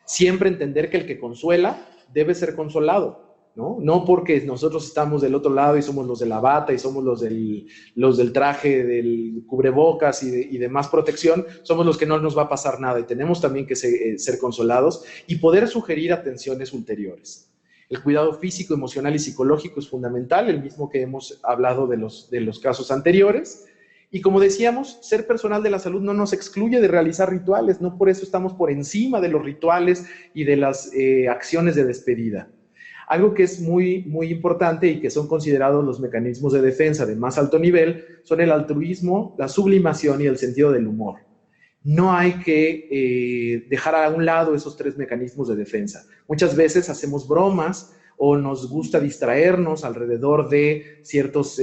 Siempre entender que el que consuela debe ser consolado, ¿no? No porque nosotros estamos del otro lado y somos los de la bata y somos los del traje, del cubrebocas y demás protección, somos los que no nos va a pasar nada, y tenemos también que ser consolados y poder sugerir atenciones ulteriores. El cuidado físico, emocional y psicológico es fundamental, el mismo que hemos hablado de los casos anteriores. Y como decíamos, ser personal de la salud no nos excluye de realizar rituales, no por eso estamos por encima de los rituales y de las acciones de despedida. Algo que es muy, muy importante y que son considerados los mecanismos de defensa de más alto nivel son el altruismo, la sublimación y el sentido del humor. No hay que dejar a un lado esos tres mecanismos de defensa. Muchas veces hacemos bromas o nos gusta distraernos alrededor de ciertos,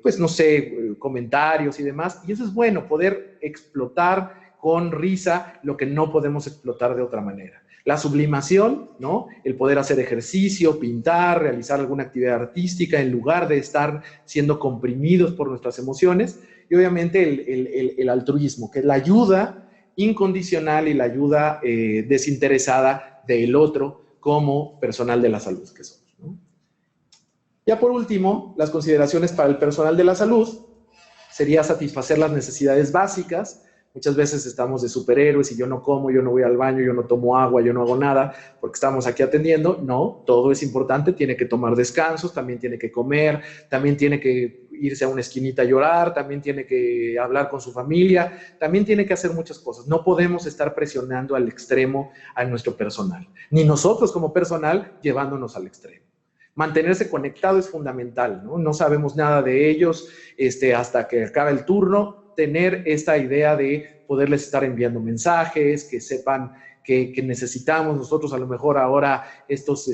pues no sé, comentarios y demás. Y eso es bueno, poder explotar con risa lo que no podemos explotar de otra manera. La sublimación, ¿no? El poder hacer ejercicio, pintar, realizar alguna actividad artística en lugar de estar siendo comprimidos por nuestras emociones. Y obviamente el altruismo, que es la ayuda incondicional y la ayuda desinteresada del otro como personal de la salud que somos, ¿no? Ya por último, las consideraciones para el personal de la salud sería satisfacer las necesidades básicas. Muchas veces estamos de superhéroes y yo no como, yo no voy al baño, yo no tomo agua, yo no hago nada porque estamos aquí atendiendo. No, todo es importante, tiene que tomar descansos, también tiene que comer, también tiene que irse a una esquinita a llorar, también tiene que hablar con su familia, también tiene que hacer muchas cosas. No podemos estar presionando al extremo a nuestro personal, ni nosotros como personal llevándonos al extremo. Mantenerse conectado es fundamental, ¿no? No sabemos nada de ellos hasta que acabe el turno. Tener esta idea de poderles estar enviando mensajes, que sepan que necesitamos nosotros a lo mejor ahora estos,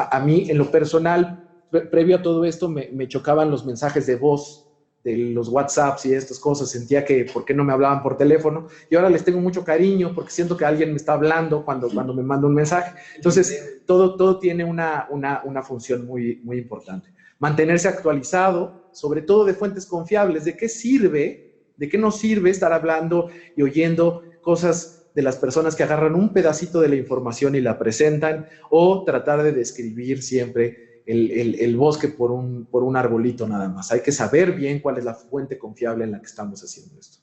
a mí en lo personal, previo a todo esto me chocaban los mensajes de voz de los WhatsApps y estas cosas, sentía que por qué no me hablaban por teléfono, y ahora les tengo mucho cariño porque siento que alguien me está hablando cuando me manda un mensaje. Entonces, todo tiene una función muy, muy importante. Mantenerse actualizado, sobre todo de fuentes confiables. ¿De qué sirve, de qué nos sirve estar hablando y oyendo cosas de las personas que agarran un pedacito de la información y la presentan, o tratar de describir siempre el bosque por un arbolito nada más? Hay que saber bien cuál es la fuente confiable en la que estamos haciendo esto.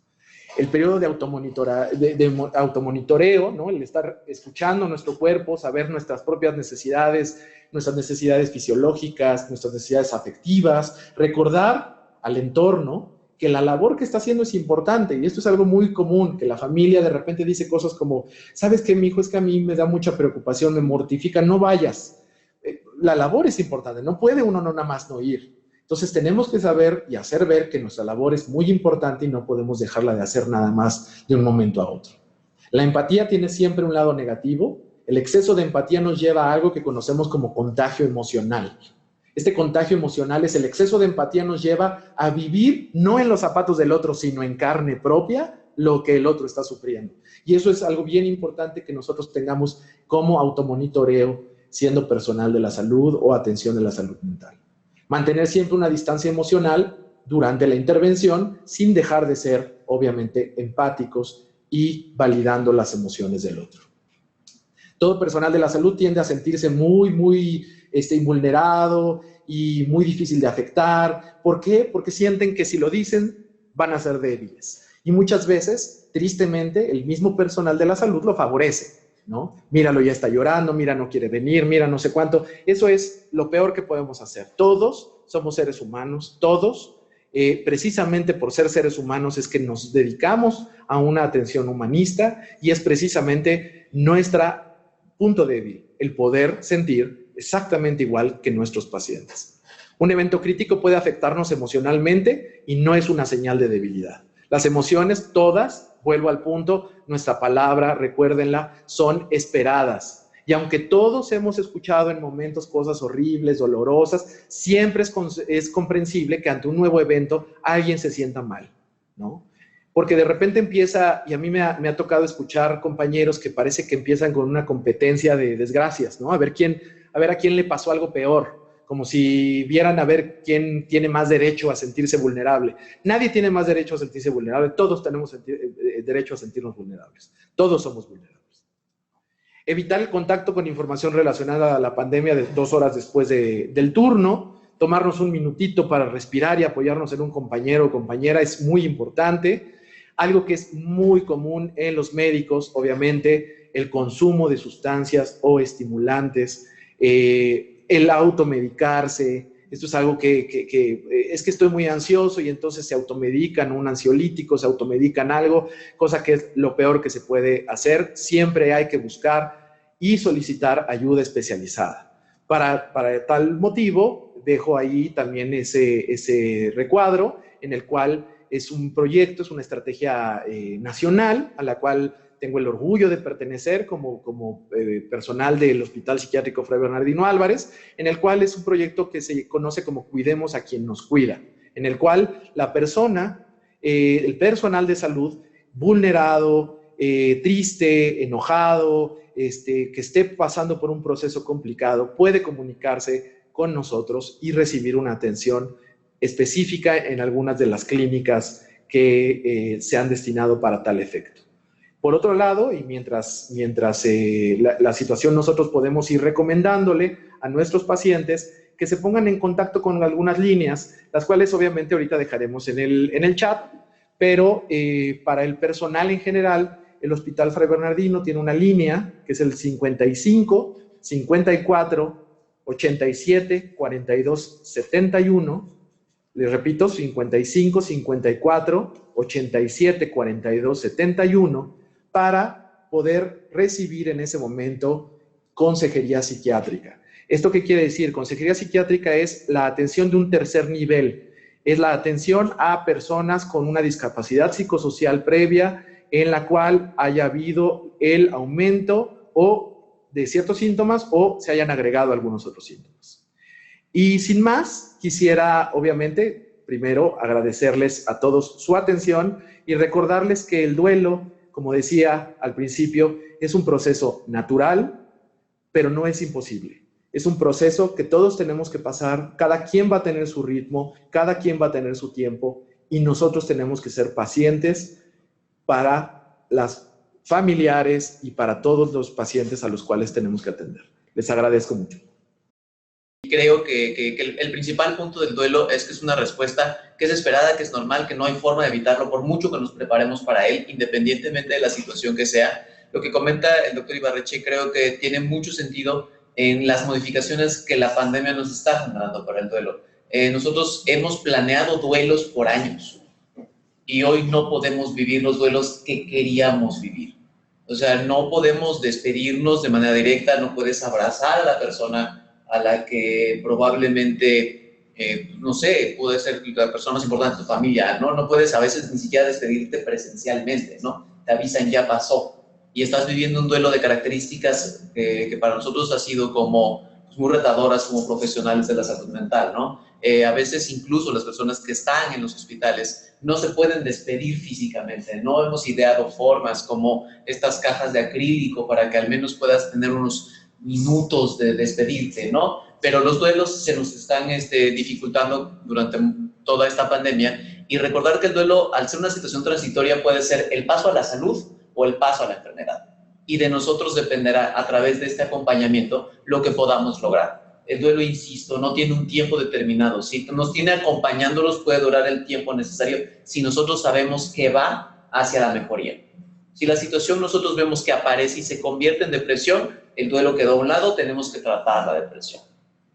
El periodo de automonitoreo, ¿no? El estar escuchando nuestro cuerpo, saber nuestras propias necesidades fisiológicas, nuestras necesidades afectivas, recordar al entorno que la labor que está haciendo es importante, y esto es algo muy común, que la familia de repente dice cosas como, ¿sabes qué, mijo? Es que a mí me da mucha preocupación, me mortifica, no vayas. La labor es importante, no puede uno no nada más no ir. Entonces tenemos que saber y hacer ver que nuestra labor es muy importante y no podemos dejarla de hacer nada más de un momento a otro. La empatía tiene siempre un lado negativo. El exceso de empatía nos lleva a algo que conocemos como contagio emocional. Este contagio emocional es el exceso de empatía, nos lleva a vivir no en los zapatos del otro, sino en carne propia lo que el otro está sufriendo. Y eso es algo bien importante que nosotros tengamos como automonitoreo, siendo personal de la salud o atención de la salud mental. Mantener siempre una distancia emocional durante la intervención sin dejar de ser, obviamente, empáticos y validando las emociones del otro. Todo personal de la salud tiende a sentirse muy vulnerado y muy difícil de afectar. ¿Por qué? Porque sienten que si lo dicen van a ser débiles. Y muchas veces, tristemente, el mismo personal de la salud lo favorece, ¿no? Míralo, ya está llorando, mira, no quiere venir, mira, no sé cuánto. Eso es lo peor que podemos hacer. Todos somos seres humanos, todos. Precisamente por ser seres humanos es que nos dedicamos a una atención humanista y es precisamente nuestra punto débil, el poder sentir exactamente igual que nuestros pacientes. Un evento crítico puede afectarnos emocionalmente y no es una señal de debilidad. Las emociones todas, vuelvo al punto, nuestra palabra, recuérdenla, son esperadas. Y aunque todos hemos escuchado en momentos cosas horribles, dolorosas, siempre es comprensible que ante un nuevo evento alguien se sienta mal, ¿no? Porque de repente empieza, y a mí me ha tocado escuchar compañeros que parece que empiezan con una competencia de desgracias, ¿no? A ver a quién le pasó algo peor, como si vieran a ver quién tiene más derecho a sentirse vulnerable. Nadie tiene más derecho a sentirse vulnerable, todos tenemos derecho a sentirnos vulnerables, todos somos vulnerables. Evitar el contacto con información relacionada a la pandemia de 2 horas después del turno, tomarnos un minutito para respirar y apoyarnos en un compañero o compañera es muy importante. Algo que es muy común en los médicos, obviamente, el consumo de sustancias o estimulantes, el automedicarse. Esto es algo es que estoy muy ansioso y entonces se automedican un ansiolítico, se automedican algo, cosa que es lo peor que se puede hacer. Siempre hay que buscar y solicitar ayuda especializada. Para tal motivo, dejo ahí también ese recuadro en el cual es un proyecto, es una estrategia nacional a la cual tengo el orgullo de pertenecer como personal del Hospital Psiquiátrico Fray Bernardino Álvarez, en el cual es un proyecto que se conoce como Cuidemos a quien nos cuida, en el cual la persona, el personal de salud vulnerado, triste, enojado, que esté pasando por un proceso complicado, puede comunicarse con nosotros y recibir una atención específica en algunas de las clínicas que se han destinado para tal efecto. Por otro lado, y mientras la situación, nosotros podemos ir recomendándole a nuestros pacientes que se pongan en contacto con algunas líneas, las cuales obviamente ahorita dejaremos en el chat, pero para el personal en general, el Hospital Fray Bernardino tiene una línea que es el 55 54 87 42 71. Les repito, 55 54 87 42 71, para poder recibir en ese momento consejería psiquiátrica. ¿Esto qué quiere decir? Consejería psiquiátrica es la atención de un tercer nivel, es la atención a personas con una discapacidad psicosocial previa en la cual haya habido el aumento o de ciertos síntomas o se hayan agregado algunos otros síntomas. Y sin más, quisiera obviamente primero agradecerles a todos su atención y recordarles que el duelo, como decía al principio, es un proceso natural, pero no es imposible. Es un proceso que todos tenemos que pasar, cada quien va a tener su ritmo, cada quien va a tener su tiempo y nosotros tenemos que ser pacientes para las familiares y para todos los pacientes a los cuales tenemos que atender. Les agradezco mucho. Creo que el principal punto del duelo es que es una respuesta que es esperada, que es normal, que no hay forma de evitarlo por mucho que nos preparemos para él, independientemente de la situación que sea. Lo que comenta el doctor Ibarreche creo que tiene mucho sentido en las modificaciones que la pandemia nos está generando para el duelo. Nosotros hemos planeado duelos por años y hoy no podemos vivir los duelos que queríamos vivir. O sea, no podemos despedirnos de manera directa, no puedes abrazar a la persona a la que probablemente, no sé, puede ser la persona más importante de tu familia, ¿no? No puedes a veces ni siquiera despedirte presencialmente, ¿no? Te avisan, ya pasó. Y estás viviendo un duelo de características que para nosotros ha sido como muy retadoras como profesionales de la salud mental, ¿no? A veces incluso las personas que están en los hospitales no se pueden despedir físicamente, no hemos ideado formas como estas cajas de acrílico para que al menos puedas tener unos minutos de despedirte, ¿no? Pero los duelos se nos están dificultando durante toda esta pandemia y recordar que el duelo, al ser una situación transitoria, puede ser el paso a la salud o el paso a la enfermedad. Y de nosotros dependerá, a través de este acompañamiento, lo que podamos lograr. El duelo, insisto, no tiene un tiempo determinado. Si nos tiene acompañándolos, puede durar el tiempo necesario si nosotros sabemos que va hacia la mejoría. Si la situación nosotros vemos que aparece y se convierte en depresión, el duelo quedó a un lado, tenemos que tratar la depresión.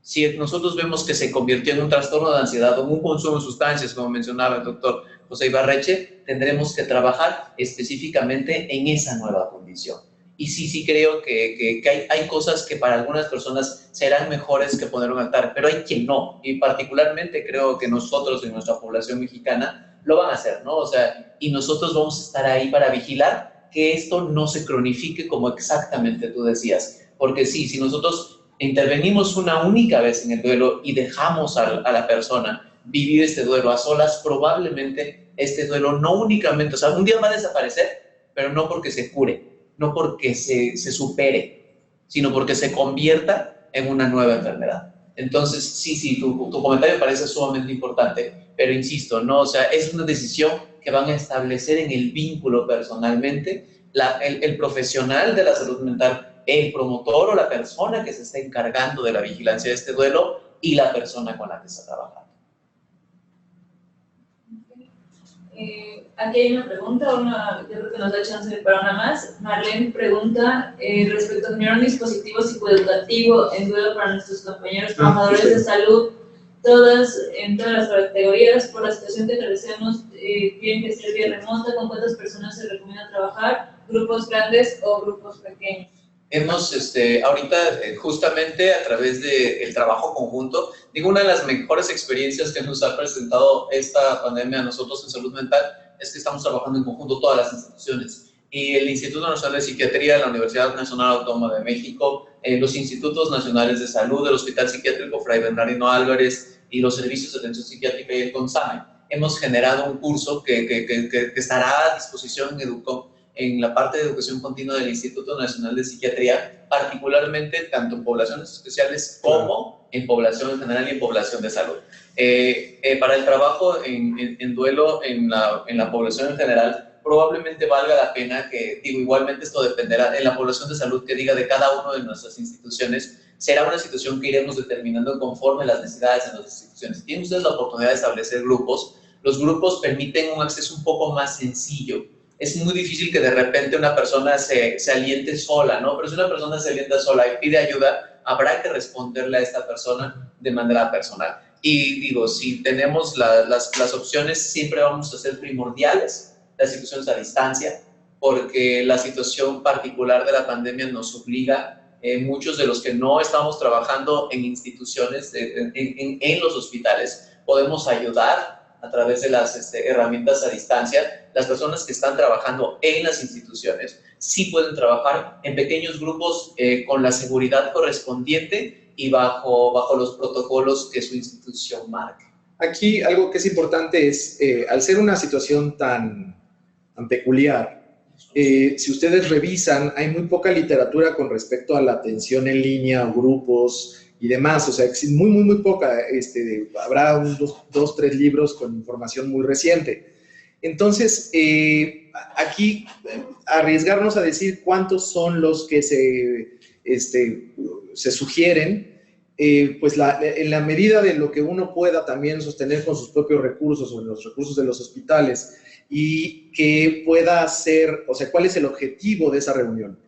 Si nosotros vemos que se convirtió en un trastorno de ansiedad o un consumo de sustancias, como mencionaba el doctor José Ibarreche, tendremos que trabajar específicamente en esa nueva condición. Y sí creo que hay cosas que para algunas personas serán mejores que poner un altar, pero hay quien no. Y particularmente creo que nosotros en nuestra población mexicana lo van a hacer, ¿no? O sea, y nosotros vamos a estar ahí para vigilar que esto no se cronifique como exactamente tú decías. Porque sí, si nosotros intervenimos una única vez en el duelo y dejamos a la persona vivir este duelo a solas, probablemente este duelo no únicamente, o sea, un día va a desaparecer, pero no porque se cure, no porque se supere, sino porque se convierta en una nueva enfermedad. Entonces, sí, tu comentario parece sumamente importante, pero insisto, ¿no? O sea, es una decisión que van a establecer en el vínculo personalmente, el profesional de la salud mental, el promotor o la persona que se está encargando de la vigilancia de este duelo y la persona con la que está trabajando. Aquí hay una pregunta, yo creo que nos da chance para una más. Marlene pregunta respecto a generar un dispositivo psicoeducativo en duelo para nuestros compañeros trabajadores de salud, en todas las categorías, por la situación que atravesamos, tienen que ser vía remota, ¿con cuántas personas se recomienda trabajar? ¿Grupos grandes o grupos pequeños? Hemos, ahorita, justamente a través del trabajo conjunto, digo, una de las mejores experiencias que nos ha presentado esta pandemia a nosotros en salud mental es que estamos trabajando en conjunto todas las instituciones. Y el Instituto Nacional de Psiquiatría, la Universidad Nacional Autónoma de México, los Institutos Nacionales de Salud, el Hospital Psiquiátrico Fray Bernardino Álvarez y los Servicios de Atención Psiquiátrica y el CONSAME, hemos generado un curso que estará a disposición en EDUCOM, en la parte de educación continua del Instituto Nacional de Psiquiatría, particularmente tanto en poblaciones especiales como en población en general y en población de salud. Para el trabajo en duelo en la población en general, probablemente valga la pena que, digo, igualmente esto dependerá en la población de salud que diga de cada una de nuestras instituciones, será una situación que iremos determinando conforme las necesidades de nuestras instituciones. Tienen ustedes la oportunidad de establecer grupos. Los grupos permiten un acceso un poco más sencillo. Es muy difícil que de repente una persona se aliente sola, ¿no? Pero si una persona se alienta sola y pide ayuda, habrá que responderle a esta persona de manera personal. Y digo, si tenemos las opciones, siempre vamos a ser primordiales las instituciones a distancia, porque la situación particular de la pandemia nos obliga, muchos de los que no estamos trabajando en instituciones, en los hospitales, podemos ayudar a través de las herramientas a distancia. Las personas que están trabajando en las instituciones sí pueden trabajar en pequeños grupos con la seguridad correspondiente y bajo los protocolos que su institución marque. Aquí algo que es importante es, al ser una situación tan peculiar, si ustedes revisan, hay muy poca literatura con respecto a la atención en línea, grupos y demás, o sea, muy poca, habrá dos, tres libros con información muy reciente. Entonces, aquí arriesgarnos a decir cuántos son los que se sugieren, pues en la medida de lo que uno pueda también sostener con sus propios recursos o en los recursos de los hospitales y que pueda hacer, o sea, ¿cuál es el objetivo de esa reunión?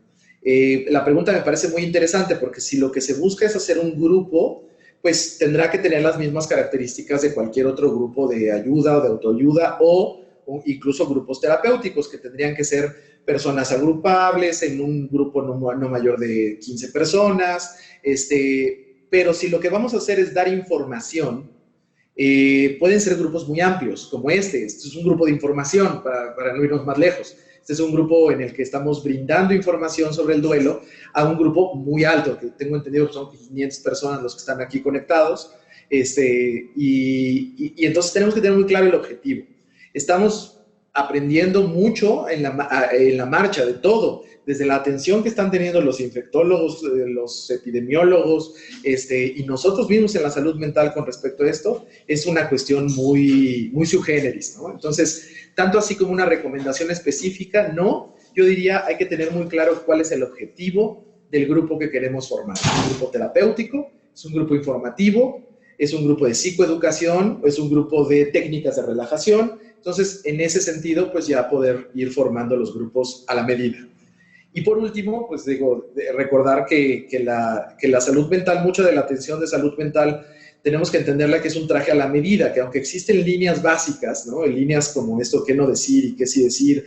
La pregunta me parece muy interesante porque si lo que se busca es hacer un grupo, pues tendrá que tener las mismas características de cualquier otro grupo de ayuda o de autoayuda o incluso grupos terapéuticos que tendrían que ser personas agrupables en un grupo no mayor de 15 personas, pero si lo que vamos a hacer es dar información, pueden ser grupos muy amplios, como este es un grupo de información, para no irnos más lejos. Este es un grupo en el que estamos brindando información sobre el duelo a un grupo muy alto, que tengo entendido que son 500 personas los que están aquí conectados, y entonces tenemos que tener muy claro el objetivo. Estamos aprendiendo mucho en la marcha de todo, desde la atención que están teniendo los infectólogos, los epidemiólogos, y nosotros mismos en la salud mental con respecto a esto, es una cuestión muy, muy sui generis, ¿no? Entonces, tanto así como una recomendación específica, no, yo diría hay que tener muy claro cuál es el objetivo del grupo que queremos formar. ¿Es un grupo terapéutico? ¿Es un grupo informativo? ¿Es un grupo de psicoeducación? ¿Es un grupo de técnicas de relajación? Entonces, en ese sentido, pues ya poder ir formando los grupos a la medida. Y por último, pues digo, recordar que la salud mental, mucha de la atención de salud mental, tenemos que entenderla que es un traje a la medida, que aunque existen líneas básicas, ¿no? Líneas como esto, qué no decir y qué sí decir,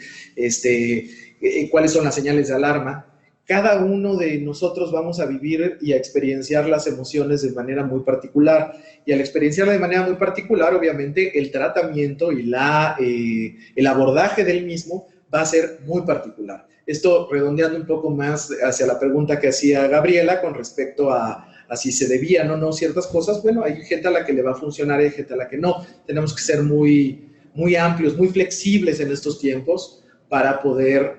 cuáles son las señales de alarma, cada uno de nosotros vamos a vivir y a experienciar las emociones de manera muy particular. Y al experienciarla de manera muy particular, obviamente, el tratamiento y el abordaje del mismo va a ser muy particular. Esto redondeando un poco más hacia la pregunta que hacía Gabriela con respecto a si se debían o no ciertas cosas. Bueno, hay gente a la que le va a funcionar y hay gente a la que no. Tenemos que ser muy, muy amplios, muy flexibles en estos tiempos para poder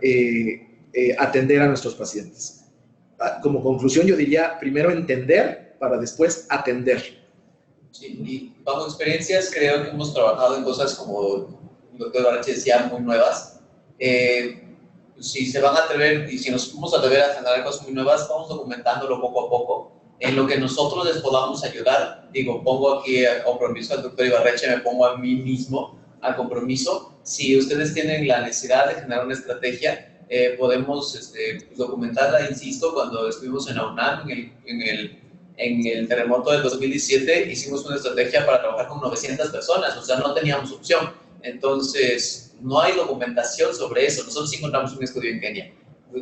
atender a nuestros pacientes. Como conclusión, yo diría primero entender para después atender. Sí, y bajo experiencias creo que hemos trabajado en cosas como el doctor Ibarreche decía, muy nuevas. Si se van a atrever y si nos vamos a atrever a generar cosas muy nuevas, vamos documentándolo poco a poco. En lo que nosotros les podamos ayudar, digo, pongo aquí a compromiso al doctor Ibarreche, me pongo a mí mismo al compromiso. Si ustedes tienen la necesidad de generar una estrategia, podemos documentarla, insisto, cuando estuvimos en la UNAM, en el terremoto del 2017, hicimos una estrategia para trabajar con 900 personas, o sea, no teníamos opción. Entonces, no hay documentación sobre eso. Nosotros sí encontramos un estudio en Kenia.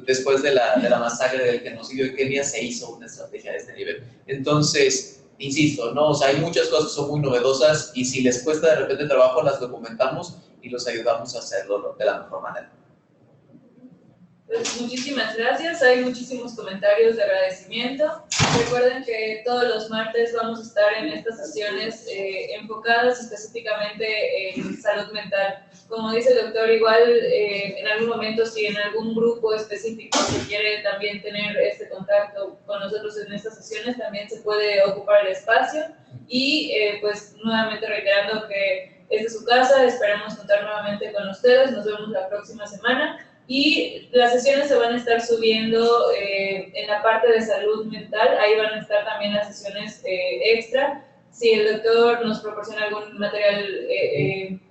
Después de la masacre del genocidio en Kenia, se hizo una estrategia de este nivel. Entonces, insisto, ¿no? O sea, hay muchas cosas que son muy novedosas y si les cuesta de repente trabajo, las documentamos y los ayudamos a hacerlo de la mejor manera. Pues muchísimas gracias, hay muchísimos comentarios de agradecimiento. Recuerden que todos los martes vamos a estar en estas sesiones enfocadas específicamente en salud mental. Como dice el doctor, igual en algún momento si en algún grupo específico se quiere también tener este contacto con nosotros en estas sesiones, también se puede ocupar el espacio. Y pues nuevamente reiterando que esta es su casa, esperamos contar nuevamente con ustedes, nos vemos la próxima semana. Y las sesiones se van a estar subiendo en la parte de salud mental, ahí van a estar también las sesiones extra. Si el doctor nos proporciona algún material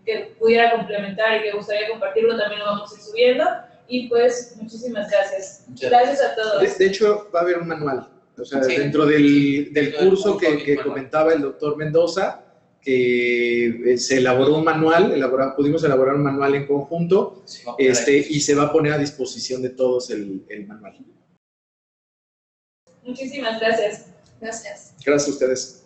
que pudiera complementar y que gustaría compartirlo, también lo vamos a ir subiendo. Y pues, muchísimas gracias. Gracias a todos. De hecho, va a haber un manual. O sea, sí, dentro del curso que comentaba el doctor Mendoza, que se elaboró un manual, pudimos elaborar un manual en conjunto, y se va a poner a disposición de todos el manual. Muchísimas gracias. Gracias a ustedes.